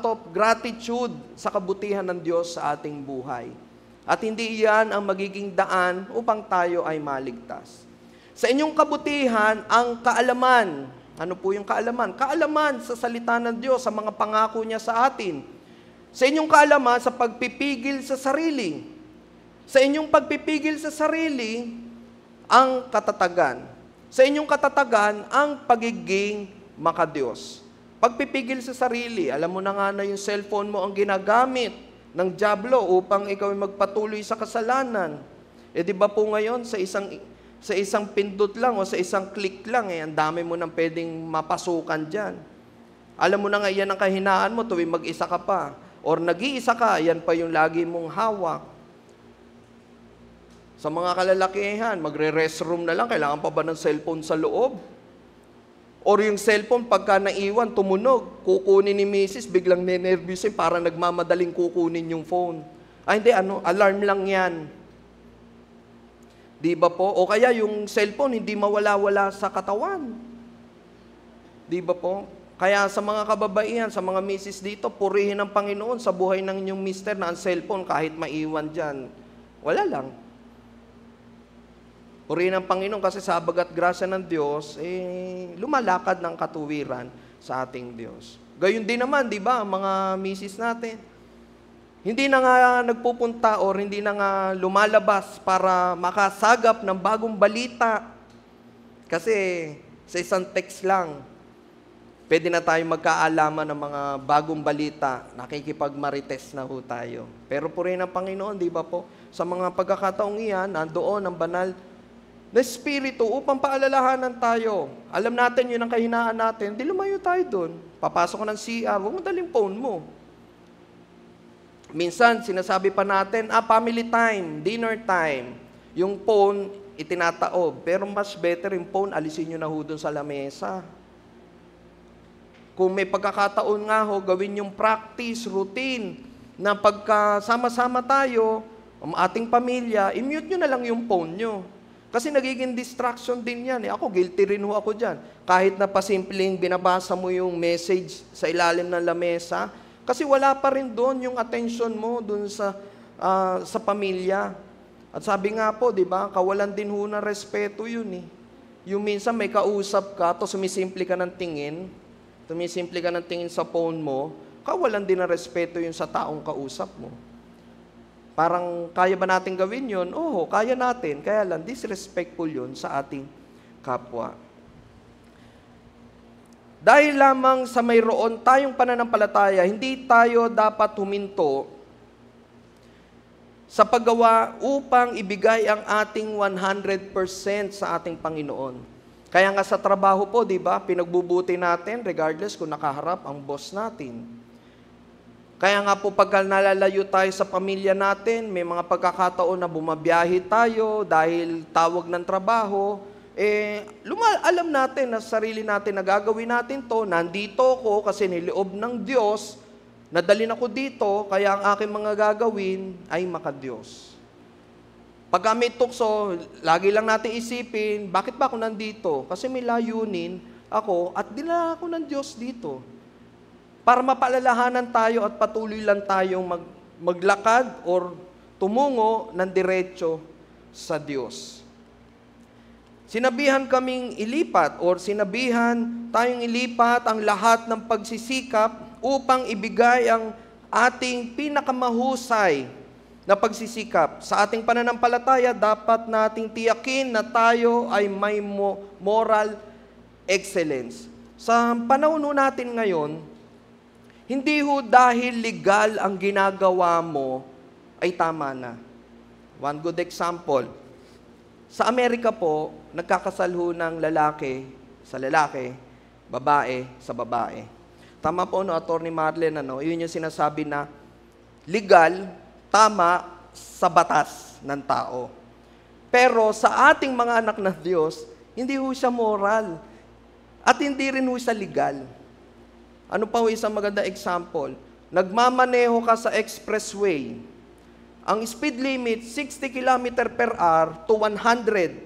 of gratitude sa kabutihan ng Diyos sa ating buhay. At hindi iyan ang magiging daan upang tayo ay maligtas. Sa inyong kabutihan, ang kaalaman. Ano po yung kaalaman? Kaalaman sa salita ng Diyos, sa mga pangako niya sa atin. Sa inyong kaalaman, sa pagpipigil sa sarili. Sa inyong pagpipigil sa sarili, ang katatagan. Sa inyong katatagan, ang pagiging makadiyos. Pagpipigil sa sarili, alam mo na nga na yung cellphone mo ang ginagamit ng dyablo upang ikaw ay magpatuloy sa kasalanan. Di ba po ngayon, sa isang pindot lang o sa isang click lang, ang dami mo nang pwedeng mapasukan dyan. Alam mo na nga, yan ang kahinaan mo tuwing mag-isa ka pa. Or nag-iisa ka, yan pa yung lagi mong hawak. Sa mga kalalakihan, magre-restroom na lang, kailangan pa ba ng cellphone sa loob? Or yung cellphone, pagka naiwan, tumunog, kukunin ni Mrs., biglang nenervyusin, para nagmamadaling kukunin yung phone. Hindi, alarm lang yan. Di ba po? O kaya yung cellphone, hindi mawala-wala sa katawan. Di ba po? Kaya sa mga kababaihan, sa mga misis dito, purihin ng Panginoon sa buhay ng inyong mister na ang cellphone kahit maiwan dyan. Wala lang. Purihin ng Panginoon kasi sa bagat grasya ng Diyos, lumalakad ng katuwiran sa ating Diyos. Gayun din naman, di ba, mga misis natin. Hindi na nga nagpupunta or hindi na nga lumalabas para makasagap ng bagong balita. Kasi sa isang text lang, pwede na tayo magkaalaman ng mga bagong balita, nakikipagmarites na ho tayo. Pero purihin ng Panginoon, di ba po? Sa mga pagkakataong iyan, nandoon ang banal na Espiritu upang paalalahanan tayo. Alam natin yun ang kahinaan natin, di lumayo tayo doon. Papasok ka ng CR, huwag mo daling phone mo. Minsan, sinasabi pa natin, family time, dinner time. Yung phone, itinataob. Pero mas better yung phone, alisin nyo na ho doon sa lamesa. Kung may pagkakataon nga ho, gawin yung practice, routine, na pagkasama-sama tayo, ang ating pamilya, i-mute nyo na lang yung phone nyo. Kasi nagiging distraction din yan. Ako, guilty rin ho ako dyan. Kahit na pasimpleng binabasa mo yung message sa ilalim ng lamesa, Kasi wala pa rin doon yung attention mo doon sa pamilya. At sabi nga po, di ba, kawalan din ho ng respeto yun eh. Yung minsan may kausap ka, to sumisimple ka ng tingin sa phone mo, kawalan din ng respeto yun sa taong kausap mo. Parang kaya ba natin gawin yun? Oo, kaya natin. Kaya lang, disrespectful yun sa ating kapwa. Dahil lamang sa mayroon tayong pananampalataya, hindi tayo dapat huminto sa paggawa upang ibigay ang ating 100% sa ating Panginoon. Kaya nga sa trabaho po, di ba, pinagbubuti natin regardless kung nakaharap ang boss natin. Kaya nga po pagka nalalayo tayo sa pamilya natin, may mga pagkakataon na bumabiyahe tayo dahil tawag ng trabaho, alam natin na sarili natin na gagawin natin to, nandito ko kasi niloob ng Diyos, nadalin ako dito, kaya ang aking mga gagawin ay makadiyos. Pag may tukso, lagi lang natin isipin, bakit ba ako nandito? Kasi may layunin ako at dinala ako ng Diyos dito. Para mapaalalahanan tayo at patuloy lang tayong maglakad or tumungo ng diretso sa Diyos. Sinabihan kaming ilipat or sinabihan tayong ilipat ang lahat ng pagsisikap upang ibigay ang ating pinakamahusay na pagsisikap. Sa ating pananampalataya, dapat nating tiyakin na tayo ay may moral excellence. Sa panahon natin ngayon, hindi ho dahil legal ang ginagawa mo ay tama na. One good example, sa Amerika po, nagkakasal ho ng lalaki sa lalaki, babae sa babae. Tama po, no, Attorney Marlene, yun yung sinasabi na legal, tama sa batas ng tao. Pero sa ating mga anak ng Diyos, hindi ho siya moral. At hindi rin ho siya legal. Ano pa ho isang maganda example? Nagmamaneho ka sa expressway. Ang speed limit, 60 km per hour to 100.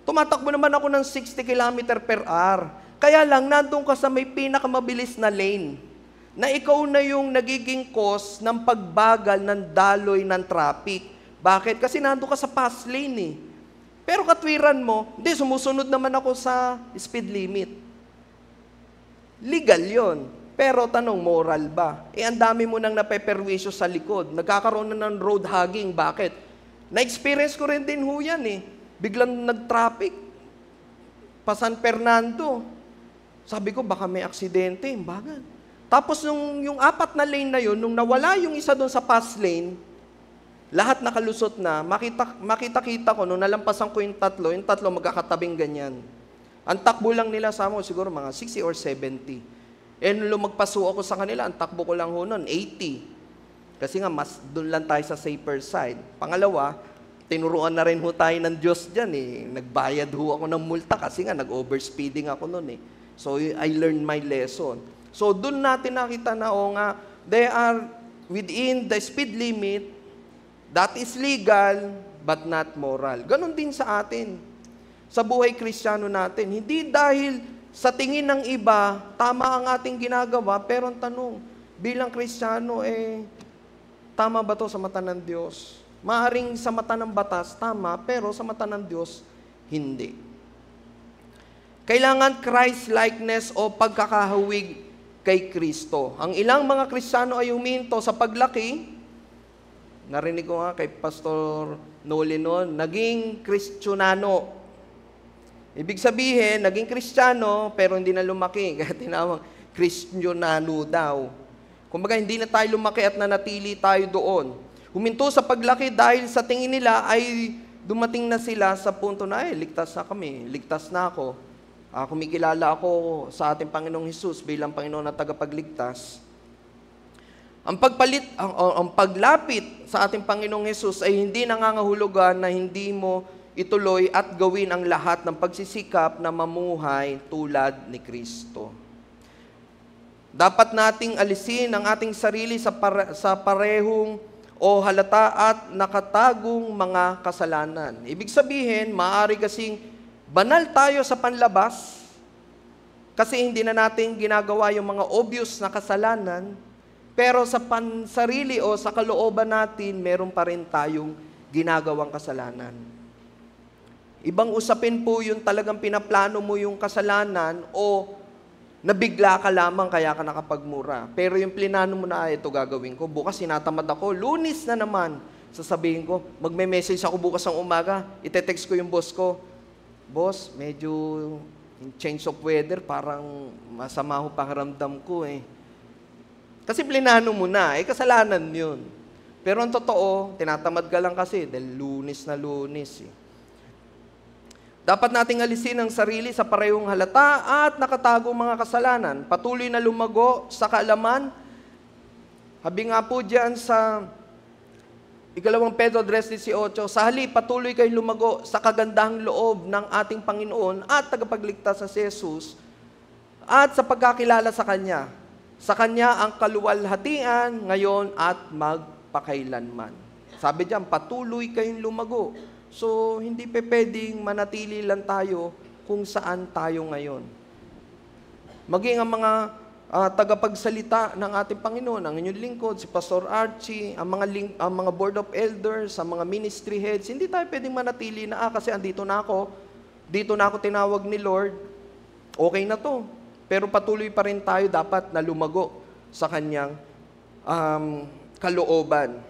Tumatakbo naman ako ng 60 km per hour. Kaya lang, nandun ka sa may pinakamabilis na lane, na ikaw na yung nagiging cause ng pagbagal ng daloy ng traffic. Bakit? Kasi nandun ka sa fast lane eh. Pero katwiran mo, hindi, sumusunod naman ako sa speed limit. Legal yon. Pero tanong, moral ba? Ang dami mo nang napeperwisyo sa likod. Nagkakaroon na ng road hugging. Bakit? Na-experience ko rin din ho yan eh. Biglang nag-traffic. Pa San Fernando. Sabi ko, baka may aksidente. Bagal. Tapos yung apat na lane na yun, nung nawala yung isa doon sa fast lane, lahat nakalusot na. Makita-kita ko, nung nalampasan ko yung tatlo magkakatabing ganyan. Ang takbo lang nila sa mo, siguro mga 60 or 70. Nung lumagpaso ako sa kanila, ang takbo ko lang ho noon, 80. Kasi nga, mas doon lang tayo sa safer side. Pangalawa, tinuruan na rin ho tayo ng Diyos dyan eh. Nagbayad ho ako ng multa kasi nga, nag-overspeeding ako noon eh. So, I learned my lesson. So, doon natin nakita na, they are within the speed limit, that is legal, but not moral. Ganon din sa atin. Sa buhay Kristiyano natin. Hindi dahil sa tingin ng iba, tama ang ating ginagawa, pero ang tanong, bilang Kristiyano, tama ba to sa mata ng Diyos? Maaring sa mata ng batas, tama, pero sa mata ng Diyos, hindi. Kailangan Christ-likeness o pagkakahawig kay Kristo. Ang ilang mga Kristiyano ay huminto sa paglaki. Narinig ko nga kay Pastor Noli noon, naging Kristiyano. Ibig sabihin, naging Kristiyano, pero hindi na lumaki. Kaya tinawag, Kristiyano daw. Kumbaga, hindi na tayo lumaki at nanatili tayo doon. Huminto sa paglaki dahil sa tingin nila ay dumating na sila sa punto na, ligtas na kami, ligtas na ako. Kumikilala ako sa ating Panginoong Hesus bilang Panginoon at tagapagligtas. Ang paglapit sa ating Panginoong Hesus ay hindi nangangahulugan na hindi mo ituloy at gawin ang lahat ng pagsisikap na mamuhay tulad ni Kristo. Dapat nating alisin ang ating sarili sa parehong o halata at nakatagong mga kasalanan. Ibig sabihin, maaari kasing banal tayo sa panlabas, Kasi hindi na natin ginagawa yung mga obvious na kasalanan, pero sa pansarili o sa kalooban natin, meron pa rin tayong ginagawang kasalanan. Ibang usapin po yung talagang pinaplano mo yung kasalanan o nabigla ka lamang kaya ka nakapagmura. Pero yung plinano mo na, ito gagawin ko. Bukas sinatamad ako, Lunes na naman. Sasabihin ko, magme-message ako bukas ng umaga, ite-text ko yung boss ko. Boss, medyo change of weather, parang masama ho pakiramdam ko eh. Kasi plinano mo na, kasalanan yun. Pero ang totoo, tinatamad ka lang kasi dahil Lunes na Lunes eh. Dapat nating alisin ang sarili sa parehong halata at nakatagong mga kasalanan. Patuloy na lumago sa kaalaman. Habi nga po diyan sa 2 Pedro 3:18, sa halip patuloy kayong lumago sa kagandahang loob ng ating Panginoon at tagapagligtas na si Jesus at sa pagkakilala sa Kanya. Sa Kanya ang kaluwalhatian ngayon at magpakailanman. Sabi diyan, patuloy kayong lumago. So, hindi pwedeng manatili lang tayo kung saan tayo ngayon. Maging ang mga tagapagsalita ng ating Panginoon, ang inyong lingkod, si Pastor Archie, ang mga board of elders, ang mga ministry heads, hindi tayo pwedeng manatili na, kasi andito na ako, dito na ako tinawag ni Lord, okay na to. Pero patuloy pa rin tayo dapat na lumago sa Kanyang kalooban.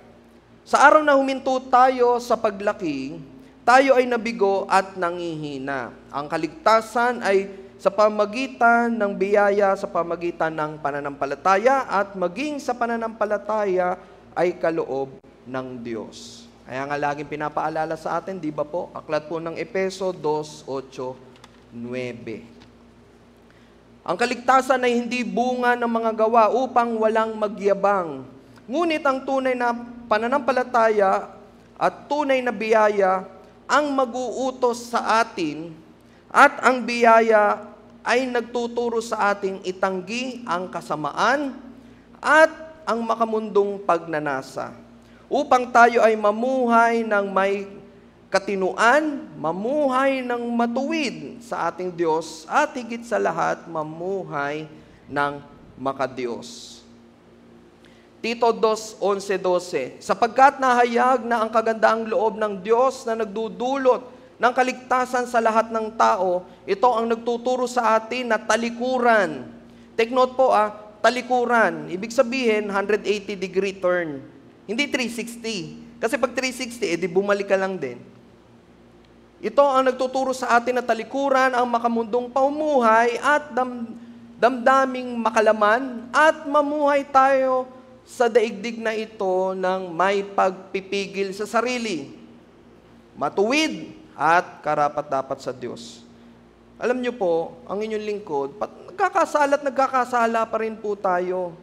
Sa araw na huminto tayo sa paglaki, tayo ay nabigo at nangihina. Ang kaligtasan ay sa pamagitan ng biyaya, sa pamagitan ng pananampalataya, at maging sa pananampalataya ay kaloob ng Diyos. Kaya nga laging pinapaalala sa atin, di ba po? Aklat po ng Efeso 2:8-9. Ang kaligtasan ay hindi bunga ng mga gawa upang walang magyabang. Ngunit ang tunay na pananampalataya at tunay na biyaya ang mag-uutos sa atin, at ang biyaya ay nagtuturo sa ating itanggi ang kasamaan at ang makamundong pagnanasa, upang tayo ay mamuhay ng may katinuan, mamuhay ng matuwid sa ating Diyos, at higit sa lahat, mamuhay ng makadiyos. Tito 2:11, sapagkat nahayag na ang kagandahang loob ng Diyos na nagdudulot ng kaligtasan sa lahat ng tao, ito ang nagtuturo sa atin na talikuran. Take note po talikuran. Ibig sabihin, 180-degree turn. Hindi 360. Kasi pag 360, edi bumalik ka lang din. Ito ang nagtuturo sa atin na talikuran ang makamundong pamumuhay at damdaming makalaman, at mamuhay tayo sa daigdig na ito ng may pagpipigil sa sarili, matuwid at karapat-dapat sa Diyos. Alam niyo po, ang inyong lingkod, nagkakasala pa rin po tayo.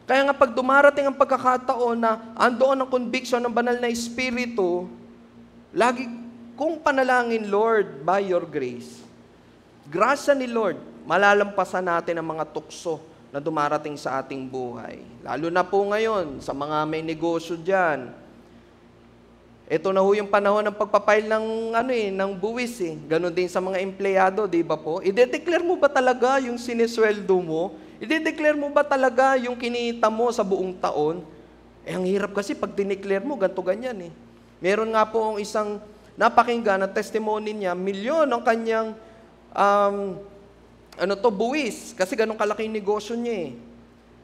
Kaya nga pag dumarating ang pagkakataon na andoon ang conviction ng banal na Espiritu, lagi kong panalangin, Lord, by your grace. Grasya ni Lord, malalampasan natin ang mga tukso na dumarating sa ating buhay. Lalo na po ngayon, sa mga may negosyo dyan. Ito na ho yung panahon ng pagpapail ng buwis eh. Ganon din sa mga empleyado, di ba po? I-declare mo ba talaga yung sinesweldo mo? I-declare mo ba talaga yung kinita mo sa buong taon? Ang hirap kasi pag dineclare mo, ganito ganyan eh. Meron nga po isang napakinggan na testimony niya, milyon ang kanyang buwis. Kasi ganun kalaki yung negosyo niya eh.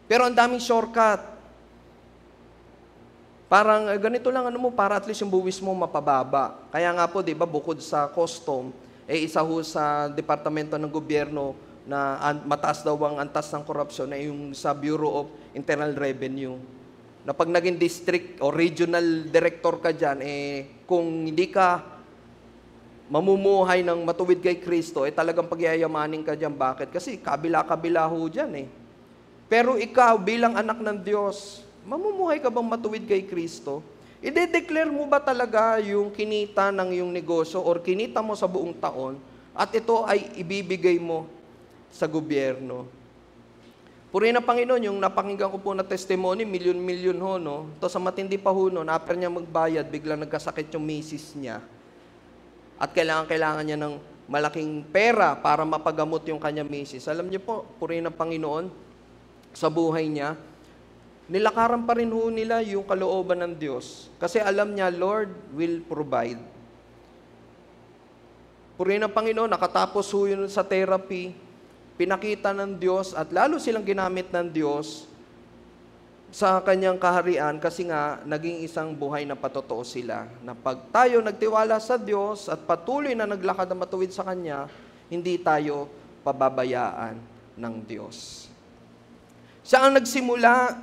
Pero ang daming shortcut. Parang ganito lang para at least yung buwis mo mapababa. Kaya nga po, di ba, bukod sa custom, isa ho sa departamento ng gobyerno na mataas daw ang antas ng korupsyon ay yung sa Bureau of Internal Revenue. Na pag naging district o regional director ka dyan, kung hindi ka mamumuhay ng matuwid kay Kristo, talagang pagyayamanin ka dyan. Bakit? Kasi kabila-kabila ho dyan eh. Pero ikaw, bilang anak ng Diyos, mamumuhay ka bang matuwid kay Kristo? I-declare mo ba talaga yung kinita ng iyong negosyo or kinita mo sa buong taon at ito ay ibibigay mo sa gobyerno? Purihin ang Panginoon, yung napakinggan ko po na testimony, milyon-milyon ho, no? Ito sa matindi pa ho, no? After niya magbayad, biglang nagkasakit yung misis niya. At kailangan niya ng malaking pera para mapagamot yung kanyang misis. Alam niyo po, purihin ng Panginoon sa buhay niya, nilakaran pa rin ho nila yung kalooban ng Diyos. Kasi alam niya, Lord will provide. Purihin ng Panginoon, nakatapos ho yun sa therapy, pinakita ng Diyos at lalo silang ginamit ng Diyos sa kanyang kaharian kasi nga naging isang buhay na patotoo sila. Na pag tayo nagtiwala sa Diyos at patuloy na naglakad na matuwid sa Kanya, hindi tayo pababayaan ng Diyos. Siya ang nagsimula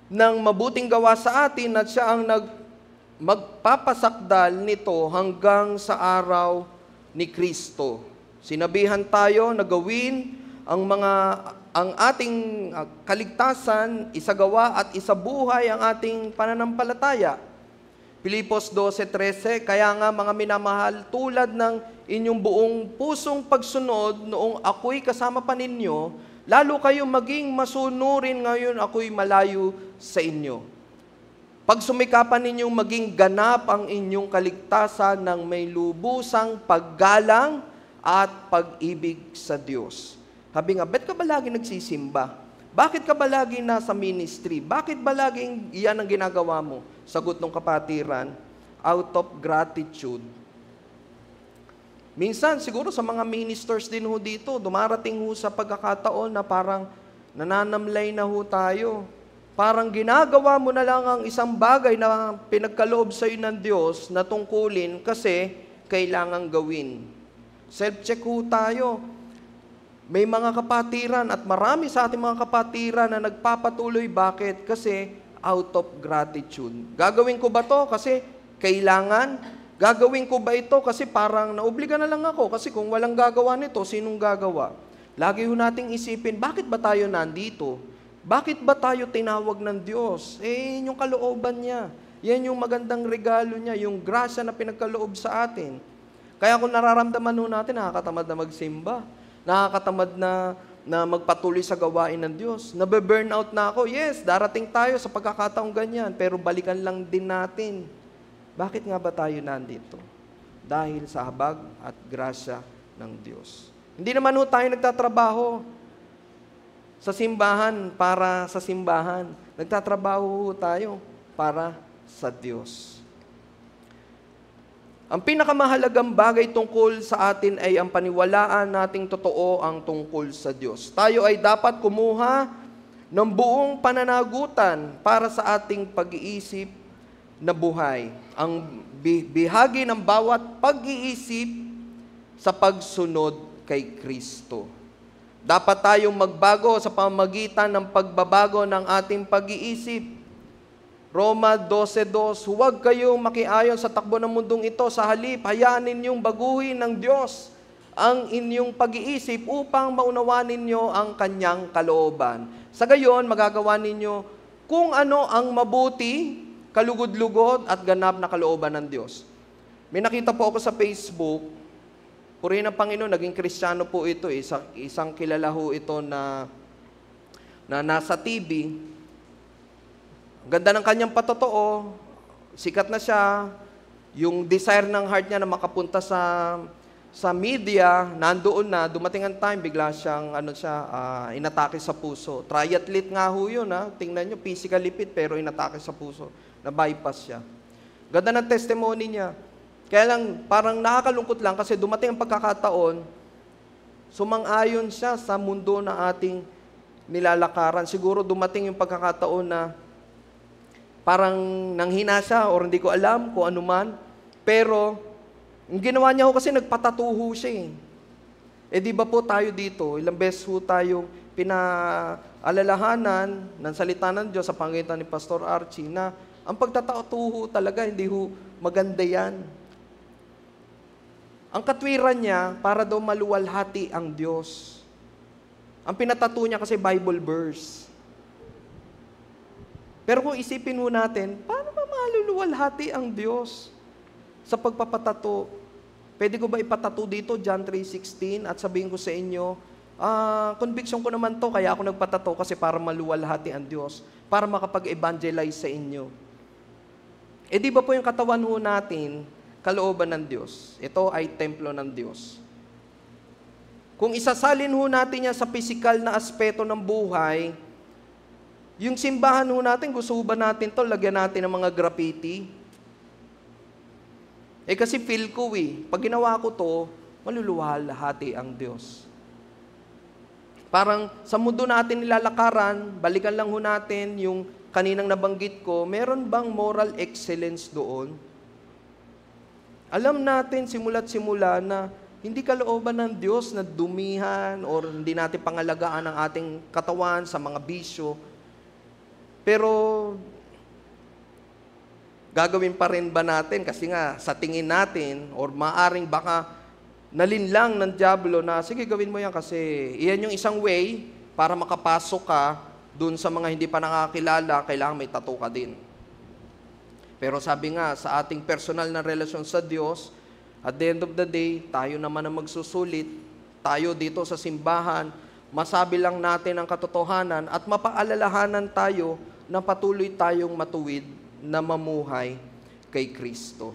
ng mabuting gawa sa atin at siya ang magpapasakdal nito hanggang sa araw ni Kristo. Sinabihan tayo na gawin ang ating kaligtasan, isagawa at isabuhay ang ating pananampalataya. Pilipos 12:13, kaya nga mga minamahal, tulad ng inyong buong pusong pagsunod noong ako'y kasama pa ninyo, lalo kayong maging masunurin ngayon ako'y malayo sa inyo. Pag sumikapan ninyong maging ganap ang inyong kaligtasan ng may lubusang paggalang at pag-ibig sa Diyos. Sabi nga, ba't ka ba lagi nagsisimba? Bakit ka ba lagi nasa ministry? Bakit ba laging iyan ang ginagawa mo? Sagot ng kapatiran, out of gratitude. Minsan, siguro sa mga ministers din ho dito, dumarating ho sa pagkakataon na parang nananamlay na ho tayo. Parang ginagawa mo na lang ang isang bagay na pinagkaloob sa iyo ng Diyos na tungkulin kasi kailangang gawin. Self-check ho tayo. May mga kapatiran at marami sa ating mga kapatiran na nagpapatuloy. Bakit? Kasi out of gratitude. Gagawin ko ba to kasi kailangan? Gagawin ko ba ito kasi parang naobliga na lang ako? Kasi kung walang gagawa nito, sinong gagawa? Lagi ho nating isipin, bakit ba tayo nandito? Bakit ba tayo tinawag ng Diyos? Yung kalooban niya. Yan yung magandang regalo niya, yung grasya na pinagkaloob sa atin. Kaya kung nararamdaman ho natin, nakakatamad na magsimba. Nakakatamad na magpatuloy sa gawain ng Diyos. Nabe-burnout na ako. Yes, darating tayo sa pagkakataong ganyan, pero balikan lang din natin. Bakit nga ba tayo nandito? Dahil sa habag at grasya ng Diyos. Hindi naman ho tayo nagtatrabaho sa simbahan para sa simbahan. Nagtatrabaho ho tayo para sa Diyos. Ang pinakamahalagang bagay tungkol sa atin ay ang paniwalaan nating totoo ang tungkol sa Diyos. Tayo ay dapat kumuha ng buong pananagutan para sa ating pag-iisip na buhay. Ang bihagi ng bawat pag-iisip sa pagsunod kay Kristo. Dapat tayong magbago sa pamamagitan ng pagbabago ng ating pag-iisip. Roma 12:2, huwag kayong makiayon sa takbo ng mundong ito. Sa halip, hayaan ninyong baguhin ng Diyos ang inyong pag-iisip upang maunawaan ninyo ang Kanyang kalooban. Sa gayon, magagawa ninyo kung ano ang mabuti, kalugod-lugod at ganap na kalooban ng Diyos. May nakita po ako sa Facebook, purihin ng Panginoon, naging Kristiyano po ito. Isang kilala ho ito na nasa TV. Ganda ng kanyang patotoo, sikat na siya, yung desire ng heart niya na makapunta sa media, nandoon na, dumating ang time, bigla siyang inatake sa puso. Triathlete nga ho yun, tingnan nyo, physically fit, pero inatake sa puso, na-bypass siya. Ganda ng testimony niya. Kaya lang, parang nakakalungkot lang kasi dumating ang pagkakataon, sumang-ayon siya sa mundo na ating nilalakaran. Siguro dumating yung pagkakataon na parang nanghina siya or hindi ko alam kung ano man. Pero, ang ginawa niya ho kasi nagpatatuho siya di ba po tayo dito, ilang beses ho tayong pinaalalahanan ng salita ng Diyos sa pangitan ni Pastor Archie na ang pagtatatuho talaga, hindi ho maganda yan. Ang katwiran niya, para daw maluwalhati ang Diyos. Ang pinatato niya kasi Bible verse. Pero kung isipin mo natin, paano ba maluluwalhati ang Diyos sa pagpapatato? Pwede ko ba ipatato dito, John 3:16, at sabihin ko sa inyo, conviction ko naman to, kaya ako nagpatato kasi para maluwalhati ang Diyos, para makapag-evangelize sa inyo. Di ba po yung katawan ho natin, kalooban ng Diyos? Ito ay templo ng Diyos. Kung isasalin ho natin yan sa physical na aspeto ng buhay, yung simbahan ho natin, gusto ho ba natin to, lagyan natin ng mga graffiti? Kasi feel ko pag ginawa ko to, maluluwalhati ang Diyos. Parang sa mundo natin nilalakaran, balikan lang ho natin yung kaninang nabanggit ko, meron bang moral excellence doon? Alam natin simula't simula na hindi kalooban ng Diyos na dumihan or hindi natin pangalagaan ang ating katawan sa mga bisyo. Pero gagawin pa rin ba natin? Kasi nga sa tingin natin or maaring baka nalinlang ng dyablo na sige gawin mo yan kasi iyan yung isang way para makapasok ka dun sa mga hindi pa nakakilala, kailangan may tattoo ka din. Pero sabi nga sa ating personal na relasyon sa Diyos, at the end of the day, tayo naman ang magsusulit, tayo dito sa simbahan, masabi lang natin ang katotohanan at mapaalalahanan tayo na patuloy tayong matuwid na mamuhay kay Kristo.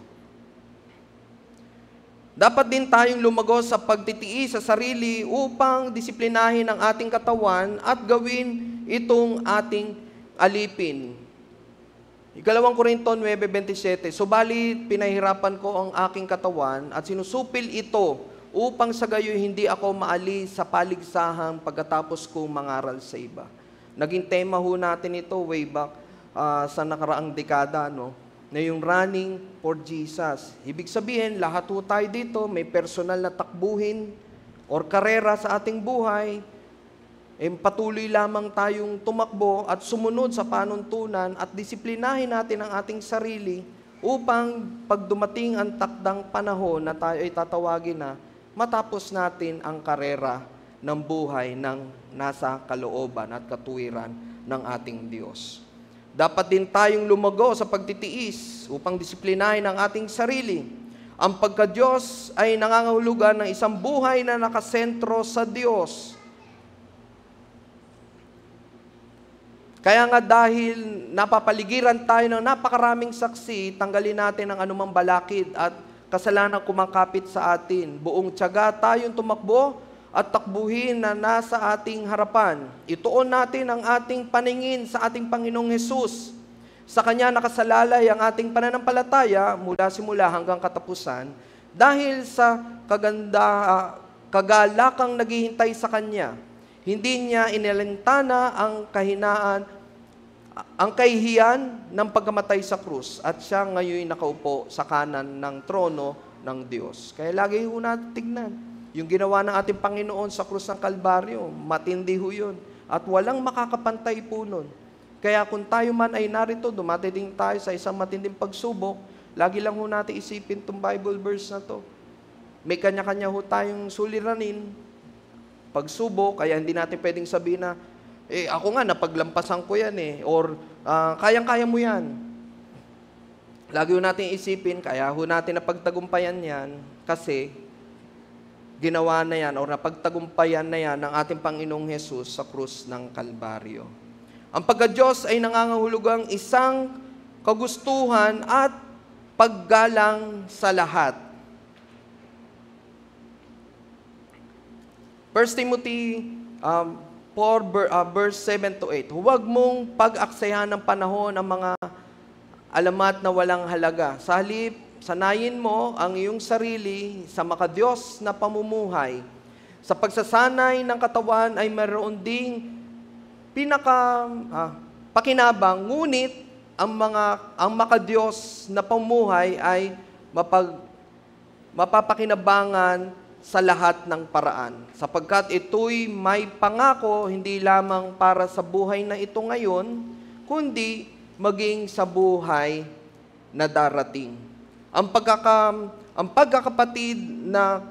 Dapat din tayong lumagos sa pagtitiis sa sarili upang disiplinahin ang ating katawan at gawin itong ating alipin. Ikalawang Korinto 9:27, subalit pinahirapan ko ang aking katawan at sinusupil ito upang sa gayoy hindi ako maalis sa paligsahang pagkatapos kong mangaral sa iba. Naging tema ho natin ito way back sa nakaraang dekada, no? Na yung running for Jesus. Ibig sabihin, lahat ho tayo dito may personal na takbuhin or karera sa ating buhay. Patuloy lamang tayong tumakbo at sumunod sa panuntunan at disiplinahin natin ang ating sarili upang pag dumating ang takdang panahon na tayo ay tatawagin na, matapos natin ang karera ng buhay ng nasa kalooban at katuwiran ng ating Diyos. Dapat din tayong lumago sa pagtitiis upang disiplinahin ang ating sarili. Ang pagka-Diyos ay nangangahulugan ng isang buhay na nakasentro sa Diyos. Kaya nga dahil napapaligiran tayo ng napakaraming saksi, tanggalin natin ang anumang balakid at kasalanang kumakapit sa atin. Buong tiyaga tayong tumakbo at takbuhin na nasa ating harapan. Ituon natin ang ating paningin sa ating Panginoong Hesus. Sa Kanya nakasalalay ang ating pananampalataya mula simula hanggang katapusan dahil sa kagalakang naghihintay sa Kanya. Hindi niya inilintana ang kahihiyan ng pagkamatay sa krus at siya ngayon nakaupo sa kanan ng trono ng Diyos. Kaya lagi ho natin tignan yung ginawa ng ating Panginoon sa krus ng Kalbaryo. Matindi ho yun. At walang makakapantay po nun. Kaya kung tayo man ay narito, dumadating tayo sa isang matinding pagsubok, lagi lang ho natin isipin itong Bible verse na to. May kanya-kanya ho tayong suliranin, pagsubok, kaya hindi natin pwedeng sabihin na, ako nga, napaglampasan ko yan or kayang-kaya mo yan. Lagi ho natin isipin, kaya ho natin napagtagumpayan yan, kasi ginawa na yan, or napagtagumpayan na yan ng ating Panginoong Hesus sa krus ng Kalbaryo. Ang pagka-Diyos ay nangangahulugang isang kagustuhan at paggalang sa lahat. 1 Timothy 4, verse 7-8, huwag mong pag-aksayahan ng panahon ang mga alamat na walang halaga. Sa halip, sanayin mo ang iyong sarili sa makadiyos na pamumuhay. Sa pagsasanay ng katawan ay mayroon ding pakinabang, ngunit ang makadiyos na pamumuhay ay mapapakinabangan sa lahat ng paraan. Sapagkat ito'y may pangako hindi lamang para sa buhay na ito ngayon, kundi maging sa buhay na darating. Ang pagkakapatid na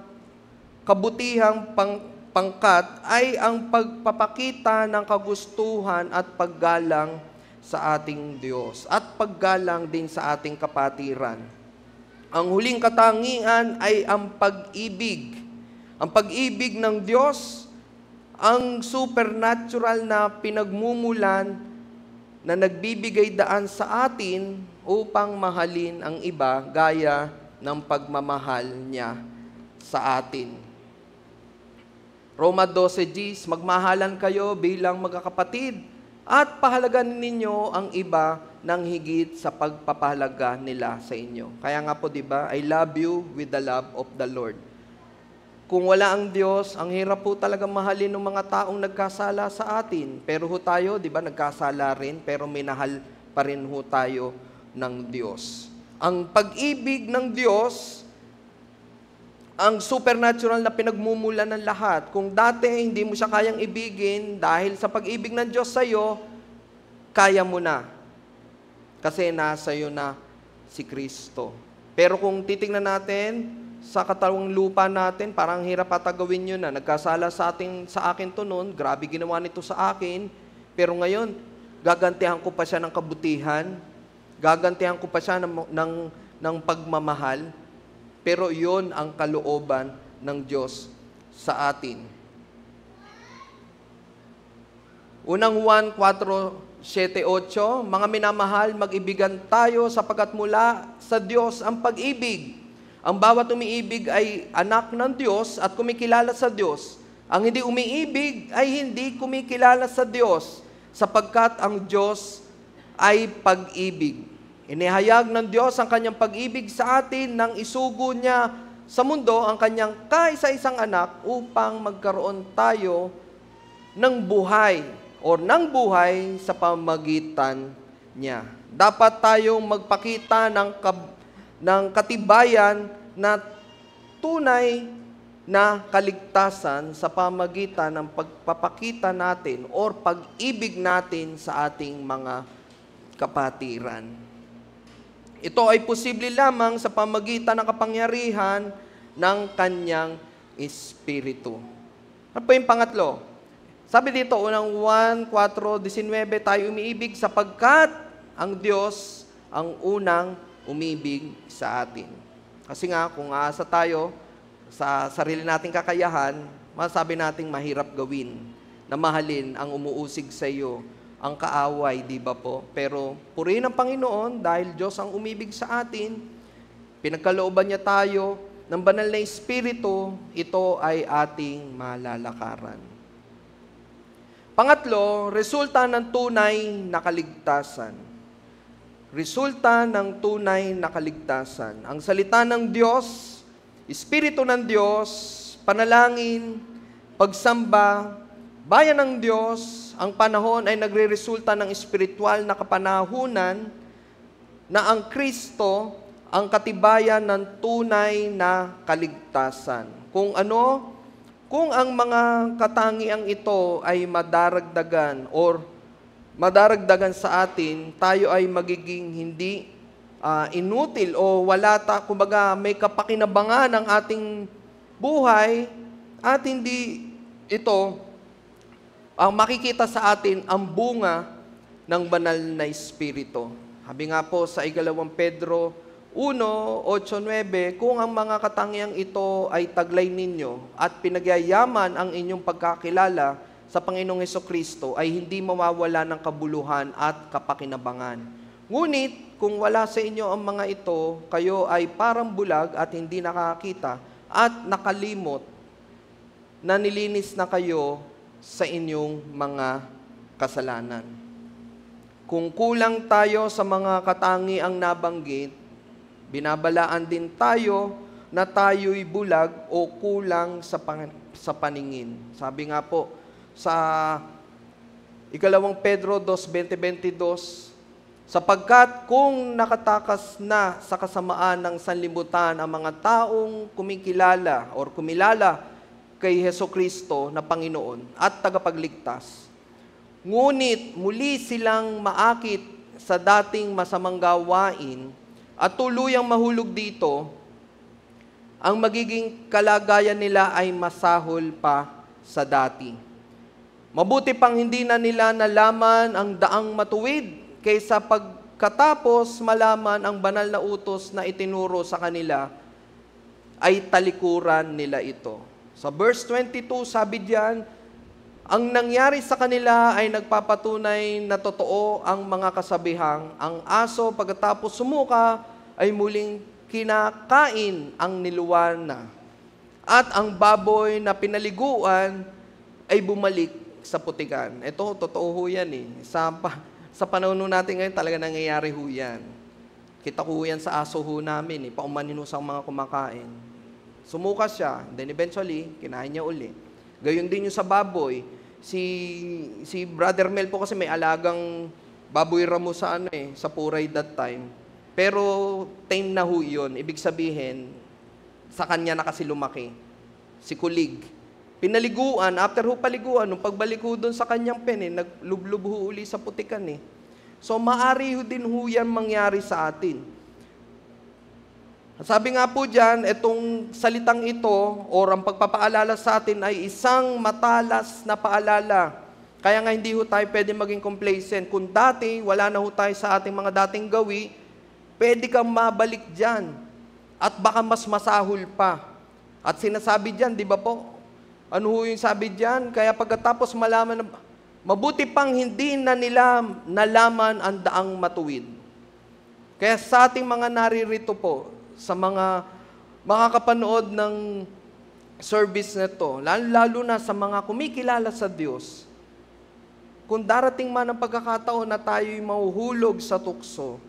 kabutihang pangkat ay ang pagpapakita ng kagustuhan at paggalang sa ating Diyos at paggalang din sa ating kapatiran. Ang huling katangian ay ang pag-ibig. Ang pag-ibig ng Diyos, ang supernatural na pinagmumulan na nagbibigay daan sa atin upang mahalin ang iba gaya ng pagmamahal niya sa atin. Roma 12:10, magmahalan kayo bilang magkakapatid at pahalagahan ninyo ang iba ng higit sa pagpapahalaga nila sa inyo. Kaya nga po, di ba, I love you with the love of the Lord. Kung wala ang Diyos, ang hirap po talaga mahalin ng mga taong nagkasala sa atin. Pero ho tayo, di ba, nagkasala rin, pero minahal pa rin ho tayo ng Diyos. Ang pag-ibig ng Diyos, ang supernatural na pinagmumula ng lahat. Kung dati hindi mo siya kayang ibigin, dahil sa pag-ibig ng Diyos sa iyo, kaya mo na. Kasi nasa iyo na si Kristo. Pero kung titingnan natin, sa katawang lupa natin, parang hirap ata gawin yun na. Nagkasala sa akin to noon, grabe ginawa nito sa akin, pero ngayon, gagantihan ko pa siya ng kabutihan, gagantihan ko pa siya ng pagmamahal, pero yon ang kalooban ng Diyos sa atin. Unang Juan 4:7-8, mga minamahal, mag-ibigan tayo sapagkat mula sa Diyos ang pag-ibig. Ang bawat umiibig ay anak ng Diyos at kumikilala sa Diyos. Ang hindi umiibig ay hindi kumikilala sa Diyos, sapagkat ang Diyos ay pag-ibig. Inihayag ng Diyos ang kanyang pag-ibig sa atin nang isugo niya sa mundo ang kanyang kaisa-isang anak upang magkaroon tayo ng buhay sa pamagitan niya. Dapat tayong magpakita ng katibayan na tunay na kaligtasan sa pamagitan ng pagpapakita natin or pag-ibig natin sa ating mga kapatiran. Ito ay posible lamang sa pamagitan ng kapangyarihan ng kanyang Espiritu. Ano po yung pangatlo? Sabi dito, unang 1:4-19, tayo umiibig sapagkat ang Diyos ang unang umibig sa atin. Kasi nga, kung aasa tayo sa sarili nating kakayahan, masabi nating mahirap gawin na mahalin ang umuusig sa iyo, ang kaaway, di ba po? Pero purihin ang Panginoon dahil Diyos ang umibig sa atin, pinagkalooban niya tayo ng banal na Espiritu, ito ay ating malalakaran. Pangatlo, resulta ng tunay na kaligtasan. Resulta ng tunay na kaligtasan. Ang salita ng Diyos, Espiritu ng Diyos, panalangin, pagsamba, bayan ng Diyos, ang panahon ay nagre-resulta ng espiritual na kapanahunan na ang Kristo ang katibayan ng tunay na kaligtasan. Kung ang mga katangiang ito ay madaragdagan madaragdagan sa atin, tayo ay magiging hindi inutil o kumbaga may kapakinabangan ang ating buhay at hindi ito ang makikita sa atin ang bunga ng banal na Espiritu. Sabi nga po sa 2 Pedro 1:8-9, kung ang mga katangiang ito ay taglay ninyo at pinagyayaman ang inyong pagkakilala sa Panginoong Hesukristo, ay hindi mawawala ng kabuluhan at kapakinabangan. Ngunit, kung wala sa inyo ang mga ito, kayo ay parang bulag at hindi nakakita at nakalimot na nilinis na kayo sa inyong mga kasalanan. Kung kulang tayo sa mga katangiang nabanggit, binabalaan din tayo na tayo'y bulag o kulang sa paningin. Sabi nga po, sa 2 Pedro 2:20-22, sapagkat kung nakatakas na sa kasamaan ng sanlibutan ang mga taong kumilala kay Hesukristo na Panginoon at tagapagligtas, ngunit muli silang maakit sa dating masamang gawain at tuluyang mahulog dito, ang magiging kalagayan nila ay masahol pa sa dati. Mabuti pang hindi na nila nalaman ang daang matuwid kaysa pagkatapos malaman ang banal na utos na itinuro sa kanila, ay talikuran nila ito. Sa verse 22, sabi diyan, ang nangyari sa kanila ay nagpapatunay na totoo ang mga kasabihang, ang aso pagkatapos sumuka ay muling kinakain ang niluwana. at ang baboy na pinaliguan ay bumalik sa putikan. Ito, totoo ho yan eh. Sa panahon natin ngayon, talaga nangyayari ho yan. Kita ko yan sa aso ho namin, paumanin ho sa mga kumakain. Sumukas siya, then eventually, kinain niya uli. Gayon din yung sa baboy. Si Brother Mel po kasi may alagang baboy ramo sa sa Puray that time. Pero tame na ho yun. Ibig sabihin, sa kanya na kasi lumaki. Si Kulig. Pinaliguan, after ho paliguan, nung pagbalik ho doon sa kanyang pen, naglublob ho uli sa putikan So, maari ho din ho yan mangyari sa atin. Sabi nga po dyan, itong salitang ito, or ang pagpapaalala sa atin ay isang matalas na paalala. Kaya nga hindi ho tayo pwede maging complacent. Kung dati, wala na ho tayo sa ating mga dating gawi, pwede kang mabalik dyan. At baka mas masahol pa. At sinasabi dyan, di ba po? Ano ho yung sabi dyan? Kaya pagkatapos malaman, mabuti pang hindi na nila nalaman ang daang matuwid. Kaya sa ating mga naririto po, sa mga makakapanood ng service na ito, lalo na sa mga kumikilala sa Diyos, kung darating man ang pagkakataon na tayo'y mahuhulog sa tukso,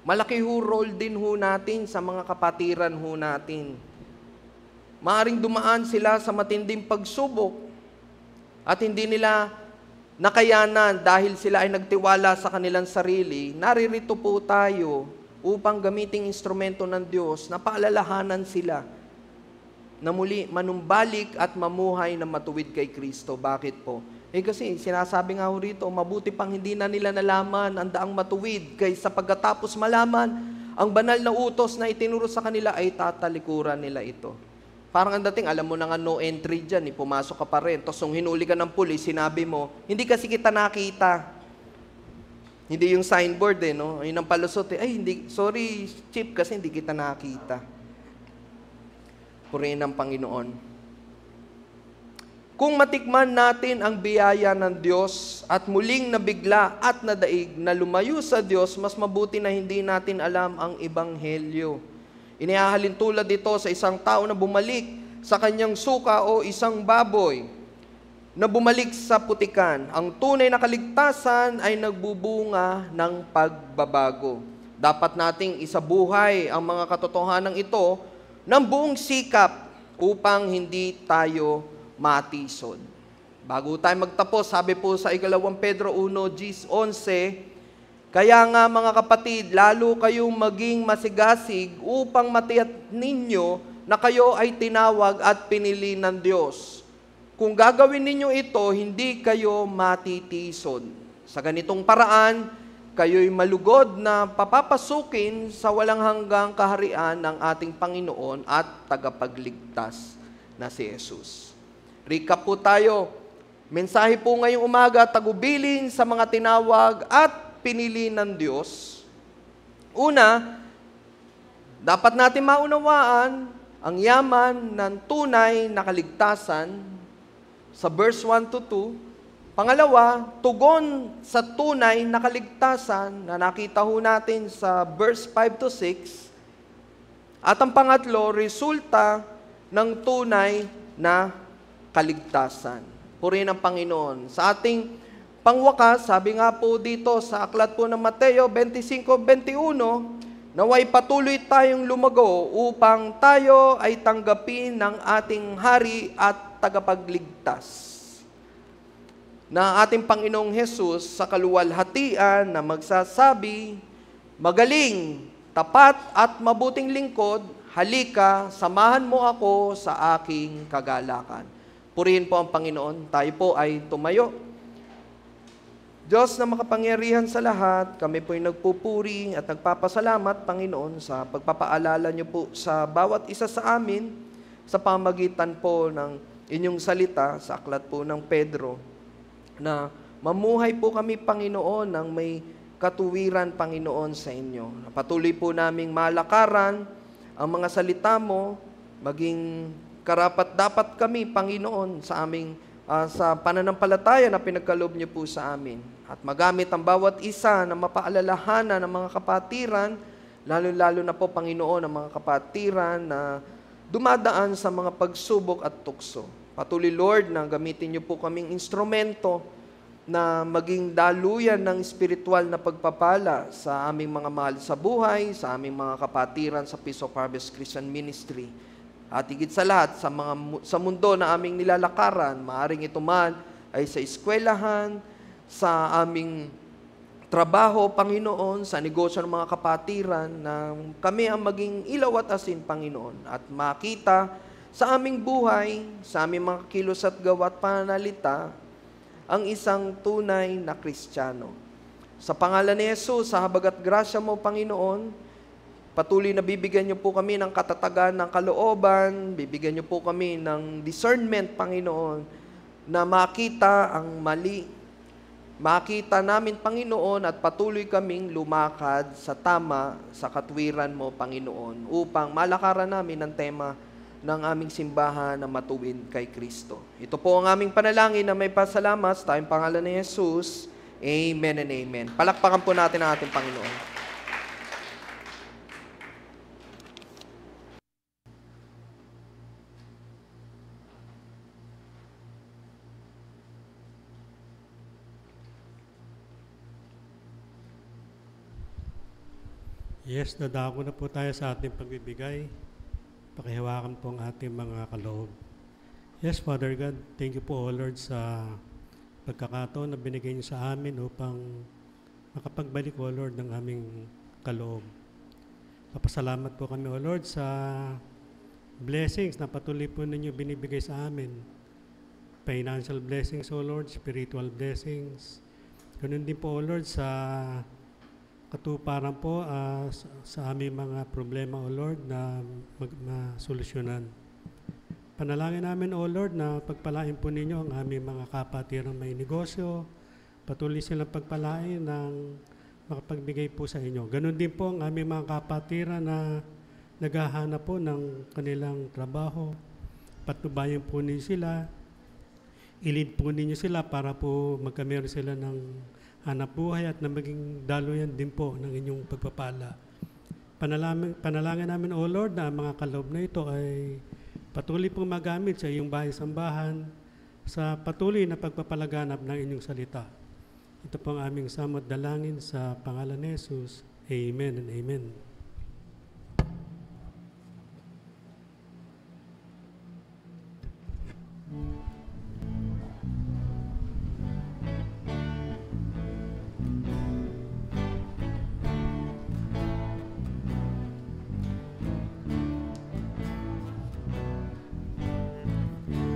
malaki ho role din ho natin sa mga kapatiran ho natin. Maaring dumaan sila sa matinding pagsubok at hindi nila nakayanan dahil sila ay nagtiwala sa kanilang sarili. Naririto po tayo upang gamiting instrumento ng Diyos na paalalahanan sila na muli manumbalik at mamuhay na matuwid kay Kristo. Bakit po? Kasi sinasabi nga ho rito, mabuti pang hindi na nila nalaman ang daang matuwid kaysa pagkatapos malaman ang banal na utos na itinuro sa kanila ay tatalikuran nila ito. Parang ang dating, alam mo na nga no entry dyan, pumasok ka pa rin. Tapos nung hinuli ka ng pulis, sinabi mo, hindi kasi kita nakita. Hindi yung signboard no? Yun ang palusot ay hindi, sorry chief kasi hindi kita nakita. Purihin ng Panginoon. Kung matikman natin ang biyaya ng Diyos at muling nabigla at nadaig na lumayo sa Diyos, mas mabuti na hindi natin alam ang Ebanghelyo. Inihahalin tulad dito sa isang tao na bumalik sa kanyang suka o isang baboy na bumalik sa putikan. Ang tunay na kaligtasan ay nagbubunga ng pagbabago. Dapat nating isabuhay ang mga katotohanan ito ng buong sikap upang hindi tayo matisod. Bago tayo magtapos, sabi po sa 2 Pedro 1:11, kaya nga mga kapatid, lalo kayong maging masigasig upang matiyak ninyo na kayo ay tinawag at pinili ng Diyos. Kung gagawin ninyo ito, hindi kayo matitisod. Sa ganitong paraan, kayo'y malugod na papapasukin sa walang hanggang kaharian ng ating Panginoon at tagapagligtas na si Jesus. Recap po tayo. Mensahe po ngayong umaga, tagubilin sa mga tinawag at pinili ng Diyos. Una, dapat natin maunawaan ang yaman ng tunay na kaligtasan sa verse 1-2. Pangalawa, tugon sa tunay na kaligtasan na nakita ho natin sa verse 5-6. At ang pangatlo, resulta ng tunay na kaligtasan. Purihin ang Panginoon. Sa ating pangwakas, sabi nga po dito sa aklat po ng Mateo 25:21, naway patuloy tayong lumago upang tayo ay tanggapin ng ating hari at tagapagligtas na ating Panginoong Hesus sa kaluwalhatian na magsasabi, magaling, tapat at mabuting lingkod, halika, samahan mo ako sa aking kagalakan. Purihin po ang Panginoon. Tayo po ay tumayo. Diyos na makapangyarihan sa lahat, kami po'y nagpupuri at nagpapasalamat, Panginoon, sa pagpapaalala niyo po sa bawat isa sa amin sa pamagitan po ng inyong salita sa aklat po ng Pedro, na mamuhay po kami, Panginoon, ng may katuwiran, Panginoon, sa inyo. Patuloy po naming malakaran ang mga salita mo, maging karapat-dapat kami, Panginoon, sa aming sa pananampalataya na pinagkaloob niyo po sa amin. At magamit ang bawat isa na mapaalalahanan ng mga kapatiran, lalo-lalo na po, Panginoon, ang mga kapatiran na dumadaan sa mga pagsubok at tukso. Patuloy, Lord, na gamitin niyo po kaming instrumento na maging daluyan ng spiritual na pagpapala sa aming mga mahal sa buhay, sa aming mga kapatiran sa Peace of Harvest Christian Ministry. At higit sa lahat, sa mundo na aming nilalakaran, maaring ito man ay sa eskwelahan, sa aming trabaho, Panginoon, sa negosyo ng mga kapatiran, na kami ang maging ilaw at asin, Panginoon, at makita sa aming buhay, sa aming mga kilos at gawa at pananalita, ang isang tunay na Kristiyano. Sa pangalan ni Jesus, sa habag at grasya mo, Panginoon, patuloy na bibigyan niyo po kami ng katatagan ng kalooban, bibigyan niyo po kami ng discernment, Panginoon, na makita ang mali. Makita namin, Panginoon, at patuloy kaming lumakad sa tama, sa katwiran mo, Panginoon, upang malakaran namin ang tema ng aming simbahan na matuwid kay Kristo. Ito po ang aming panalangin na may pasalamat sa tayong pangalan ni Jesus. Amen and amen. Palakpakan po natin ang ating Panginoon. Yes, dadako na po tayo sa ating pagbibigay. Pakihawakan po ang ating mga kaloob. Yes, Father God, thank you po, O Lord, sa pagkakataon na binigay niyo sa amin upang makapagbalik, O Lord, ng aming kaloob. Papasalamat po kami, O Lord, sa blessings na patuloy po ninyo binibigay sa amin. Financial blessings, O Lord, spiritual blessings. Ganun din po, O Lord, sa katuparan po sa aming mga problema, O Lord, na masolusyonan. Panalangin namin, O Lord, na pagpalain po ninyo ang aming mga kapatirang may negosyo, patuloy silang pagpalain ng makapagbigay po sa inyo. Ganon din po ang aming mga kapatiran na naghahanap po ng kanilang trabaho. Patnubayan po ninyo sila, ilid po ninyo sila para po magkameron sila ng hanap buhay at na maging daluyan din po ng inyong pagpapala. Panalangin namin, O Lord, na ang mga kaloob na ito ay patuloy pong magamit sa iyong bahay-sambahan sa patuloy na pagpapalaganap ng inyong salita. Ito po ang aming samot dalangin sa pangalan ni Jesus. Amen and amen.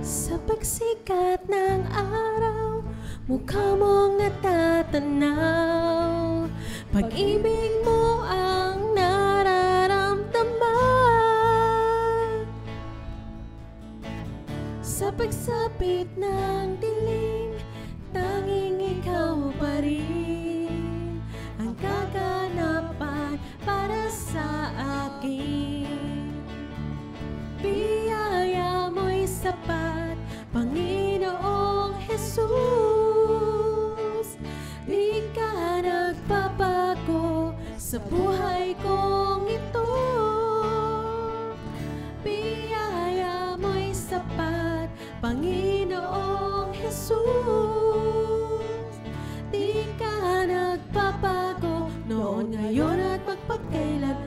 Sa pagsikat ng araw, mukha mong natatanaw, pag-ibig mo ang nararamdaman. Sa pagsapit ng dilim, tanging ikaw pa rin ang kaganapan para sa akin. Biyaya mo'y sapat, Panginoong Jesus. Di ka nagbabago sa buhay kong ito. Biyaya mo'y sapat, Panginoong Jesus. Di ka nagbabago noon, ngayon at magpagkailanman.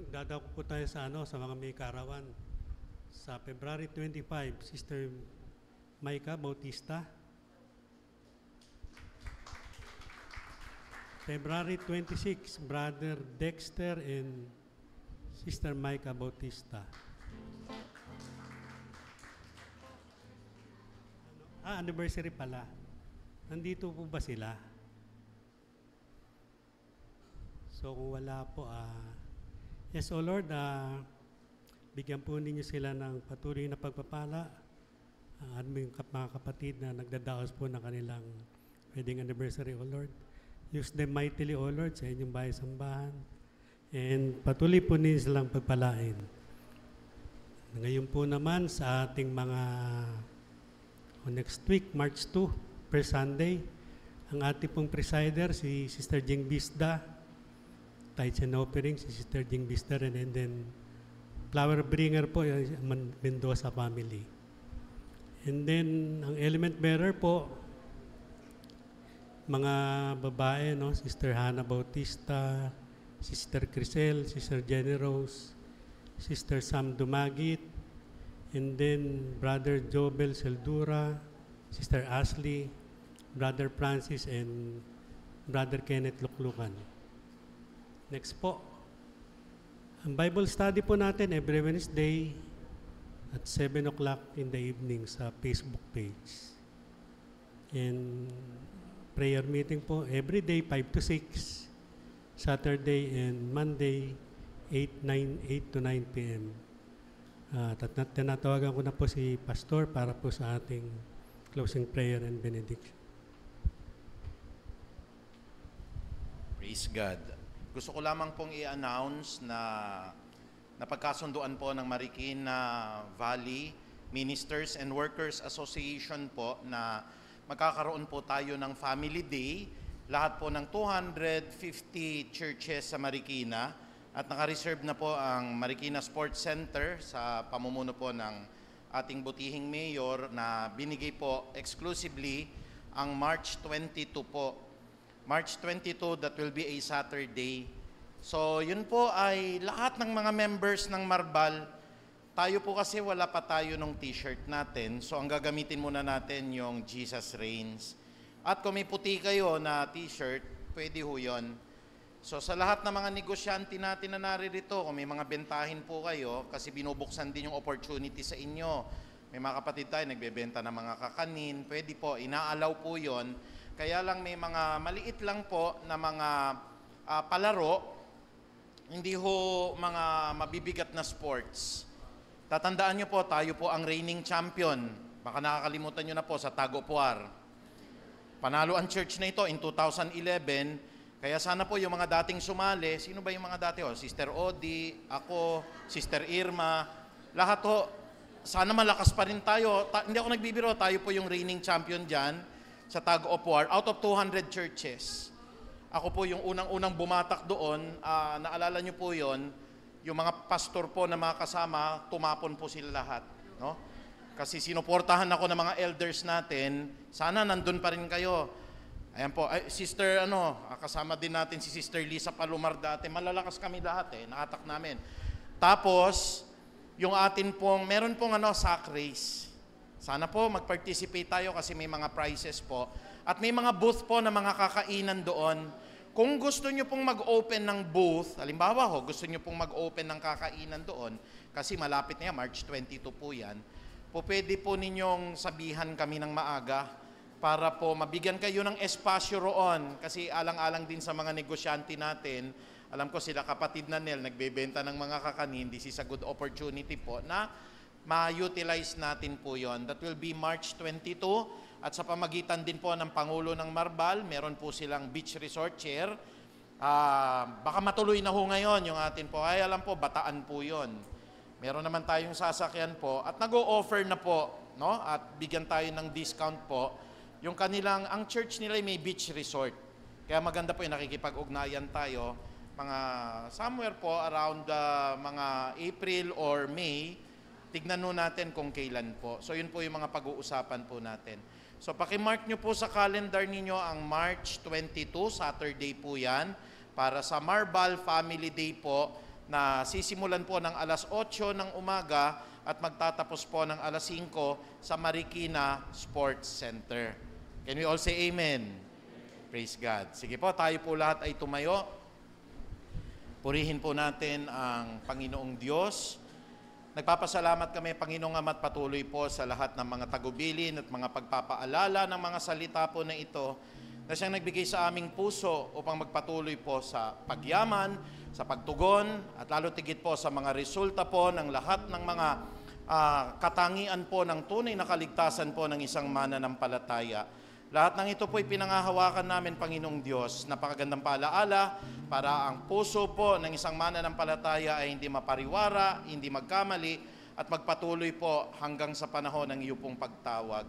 Dadako po tayo sa mga may karawan. Sa February 25, Sister Maika Bautista. February 26, Brother Dexter and Sister Maika Bautista. Anniversary pala. Nandito po ba sila? So kung wala po, yes, O Lord, bigyan po ninyo sila ng patuloy na pagpapala. Ang aming mga kapatid na nagdadaos po ng kanilang wedding anniversary, O Lord. Use them mightily, O Lord, sa inyong bahay-sambahan. And patuloy po ninyo silang pagpalain. Ngayon po naman sa ating mga next week, March 2, per Sunday, ang ating pong presider, si Sister Jing Bisda, tithes and offering, si Sister Jing Bisda, and then flower bringer po, yung Mendoza family. And then, ang element bearer po, mga babae, no? Sister Hannah Bautista, Sister Crisel, Sister Jenny Rose, Sister Sam Dumagit, and then Brother Jobel Seldura, Sister Ashley, Brother Francis, and Brother Kenneth Luklukan. Next po. Ang Bible study po natin every Wednesday at 7 o'clock in the evening sa Facebook page. And prayer meeting po every day 5 to 6, Saturday and Monday 8 to 9 p.m. Tinatawagan ko na po si Pastor para po sa ating closing prayer and benediction. Praise God. Gusto ko lamang pong i-announce na napagkasunduan po ng Marikina Valley Ministers and Workers Association po na magkakaroon po tayo ng Family Day, lahat po ng 250 churches sa Marikina, at naka-reserve na po ang Marikina Sports Center sa pamumuno po ng ating butihing mayor na binigay po exclusively ang March 22 po. March 22, that will be a Saturday. So yun po ay lahat ng mga members ng Marbal. Tayo po kasi wala pa tayo ng t-shirt natin, so ang gagamitin muna natin yung Jesus Reigns. At kung may puti kayo na t-shirt, pwede ho yun. So sa lahat ng mga negosyante natin na naririto, kung may mga bentahin po kayo, kasi binubuksan din yung opportunity sa inyo. May mga kapatid tayo nagbebenta ng mga kakanin, pwede po, inaalaw po yon. Kaya lang may mga maliit lang po na mga palaro, hindi ho mga mabibigat na sports. Tatandaan nyo po, tayo po ang reigning champion. Baka nakakalimutan nyo na po sa Tago Puar. Panalo ang church na ito in 2011. Kaya sana po yung mga dating sumali, sino ba yung mga dati? Sister Odi, ako, Sister Irma, lahat ho, sana malakas pa rin tayo. Hindi ako nagbibiro, tayo po yung reigning champion dyan sa Tago Puar out of 200 churches. Ako po yung unang-unang bumatak doon, naalala nyo po yon. Yung mga pastor po na mga kasama, tumapon po sila lahat. No? Kasi sinuportahan ako ng mga elders natin, sana nandun pa rin kayo. Ayan po, Sister, kasama din natin si Sister Lisa Palomar dati. Malalakas kami lahat nakatak namin. Tapos, yung atin pong, meron pong sack race. Sana po mag-participate tayo kasi may mga prizes po. At may mga booth po na mga kakainan doon. Kung gusto nyo pong mag-open ng booth, halimbawa gusto nyo pong mag-open ng kakainan doon, kasi malapit na yan, March 22 po yan, po pwede po ninyong sabihan kami ng maaga para po mabigyan kayo ng espasyo roon. Kasi alang-alang din sa mga negosyante natin, alam ko sila kapatid na Nel, nagbebenta ng mga kakanin, this is a good opportunity po na ma-utilize natin po yon. That will be March 22. At sa pamagitan din po ng Pangulo ng Marbal, meron po silang beach resort chair. Baka matuloy na ho ngayon yung atin po. Ay alam po, Bataan po yon. Meron naman tayong sasakyan po at nag-o-offer na po, no? At bigyan tayo ng discount po. Yung kanilang, ang church nila ay may beach resort. Kaya maganda po yung nakikipag-ugnayan tayo. Mga somewhere po around mga April or May, tignan nyo natin kung kailan po. So yun po yung mga pag-uusapan po natin. So pakimark nyo po sa calendar ninyo ang March 22, Saturday po yan, para sa Marbal Family Day po na sisimulan po ng alas 8 ng umaga at magtatapos po ng alas 5 sa Marikina Sports Center. Can we all say amen? Praise God. Sige po, tayo po lahat ay tumayo. Purihin po natin ang Panginoong Diyos. Nagpapasalamat kami, Panginoong Ama, at patuloy po sa lahat ng mga tagubilin at mga pagpapaalala ng mga salita po na ito na siyang nagbigay sa aming puso upang magpatuloy po sa pagyaman, sa pagtugon, at lalo tigit po sa mga resulta po ng lahat ng mga katangian po ng tunay na kaligtasan po ng isang mananampalataya. Lahat ng ito po'y pinangahawakan namin, Panginoong Diyos. Napakagandang paalaala para ang puso po ng isang mananampalataya ay hindi mapariwara, hindi magkamali, at magpatuloy po hanggang sa panahon ng iyo pong pagtawag.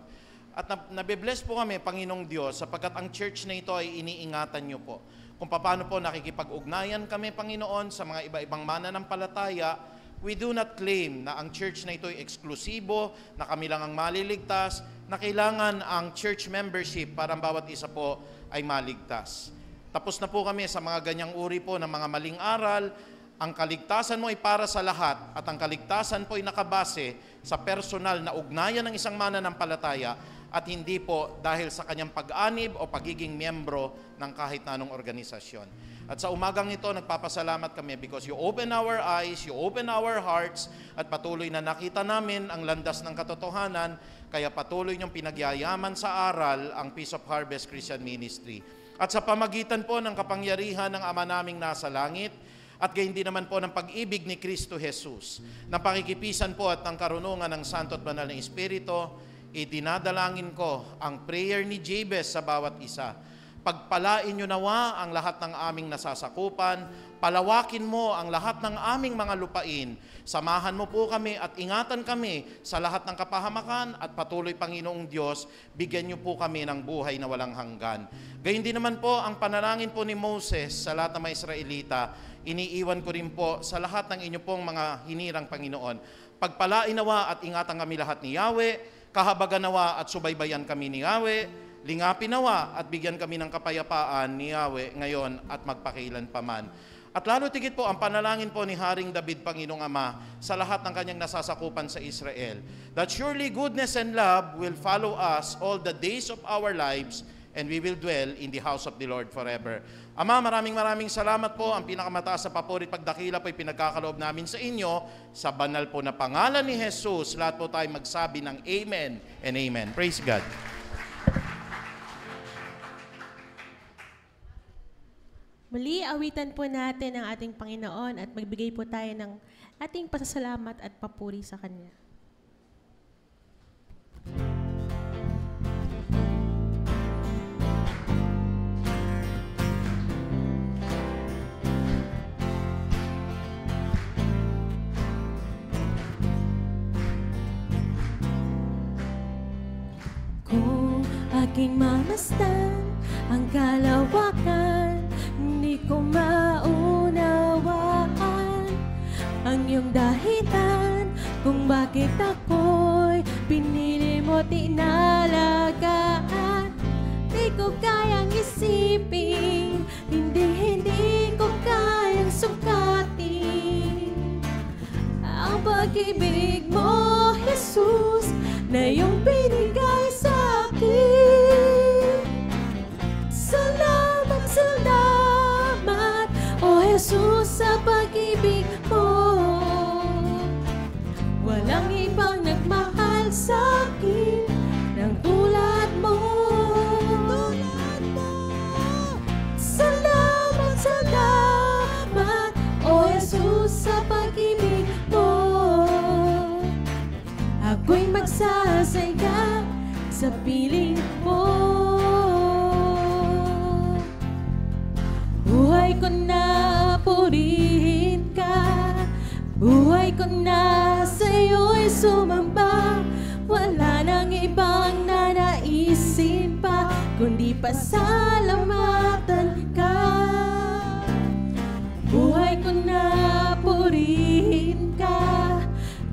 At nabibless po kami, Panginoong Diyos, sapagkat ang church na ito ay iniingatan niyo po. Kung paano po nakikipag-ugnayan kami, Panginoon, sa mga iba-ibang mananampalataya. We do not claim na ang church na ito ay eksklusibo, na kami lang ang maliligtas, na kailangan ang church membership para ang bawat isa po ay maligtas. Tapos na po kami sa mga ganyang uri po ng mga maling aral. Ang kaligtasan mo ay para sa lahat at ang kaligtasan po ay nakabase sa personal na ugnayan ng isang mananampalataya at hindi po dahil sa kanyang pag-anib o pagiging miyembro ng kahit na anong organisasyon. At sa umagang ito, nagpapasalamat kami because you open our eyes, you open our hearts, at patuloy na nakita namin ang landas ng katotohanan, kaya patuloy niyong pinagyayaman sa aral ang Peace of Harvest Christian Ministry. At sa pamagitan po ng kapangyarihan ng Ama naming nasa langit, at gayon din naman po ng pag-ibig ni Kristo Jesus, ng pakikipisan po at ng karunungan ng Santo at Banal na Espiritu, idinadalangin ko ang prayer ni Jabez sa bawat isa. Pagpalain nyo nawa ang lahat ng aming nasasakupan, palawakin mo ang lahat ng aming mga lupain, samahan mo po kami at ingatan kami sa lahat ng kapahamakan at patuloy, Panginoong Diyos, bigyan nyo po kami ng buhay na walang hanggan. Gayon din naman po ang panalangin po ni Moses sa lahat ng mga Israelita, iniiwan ko rin po sa lahat ng inyo pong mga hinirang Panginoon. Pagpalain nawa at ingatan kami lahat ni Yahweh, kahabagan nawa at subaybayan kami ni Yahweh, lingapin nawa at bigyan kami ng kapayapaan ni Yahweh ngayon at magpakailan paman. At lalo tigit po ang panalangin po ni Haring David, Panginoong Ama, sa lahat ng kanyang nasasakupan sa Israel, that surely goodness and love will follow us all the days of our lives, and we will dwell in the house of the Lord forever. Ama, maraming salamat po. Ang pinakamataas sa papuri at pagdakila po ay pinagkakaloob namin sa inyo. Sa banal po na pangalan ni Jesus, lahat po tayo magsabi ng Amen and Amen. Praise God. Muli, awitan po natin ang ating Panginoon at magbigay po tayo ng ating pasasalamat at papuri sa Kanya. Kung aking mamasdan ang kalawakan, hindi ko maunawaan ang iyong dahilan kung bakit ako'y pinili mo tinalagaan. Di ko kayang isipin, hindi ko kayang sukatin ang pag-ibig mo, Jesus, na iyong binigay sa akin. Salamat, O Jesus, sa pag-ibig mo. Walang ibang nagmahal sa akin ng tulad mo. Salamat, O Jesus, sa pag-ibig mo. Ako'y magsasaya sa piling mo. Buhay ko na purihin ka, buhay ko na sa'yo'y sumamba. Wala nang ibang nanaisin pa, kundi pasalamatan ka. Buhay ko na purihin ka,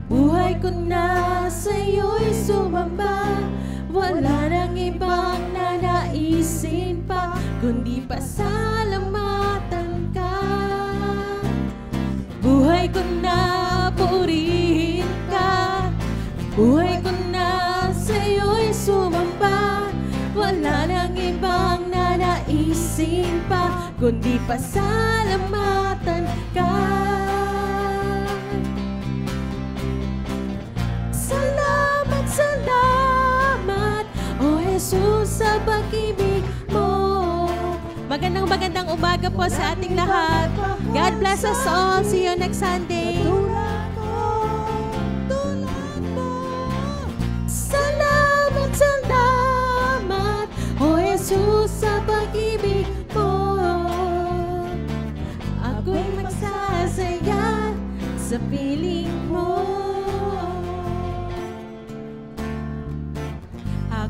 buhay ko na sa'yo'y sumamba. Wala nang ibang nanaisin pa, kundi pasalamatan ka. Buhay ko na purihin ka, buhay ko na sa'yo'y sumamba. Wala nang ibang nanaisin pa, kundi pasalamatan ka. Salamat, O Jesus, sa pag-ibig mo. Magandang umaga po sa ating lahat. God bless us all. See you next Sunday. Salamat, O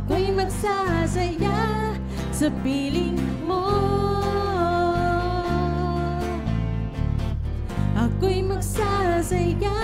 Ako'y magsasaya sa piling mo. Ako'y magsasaya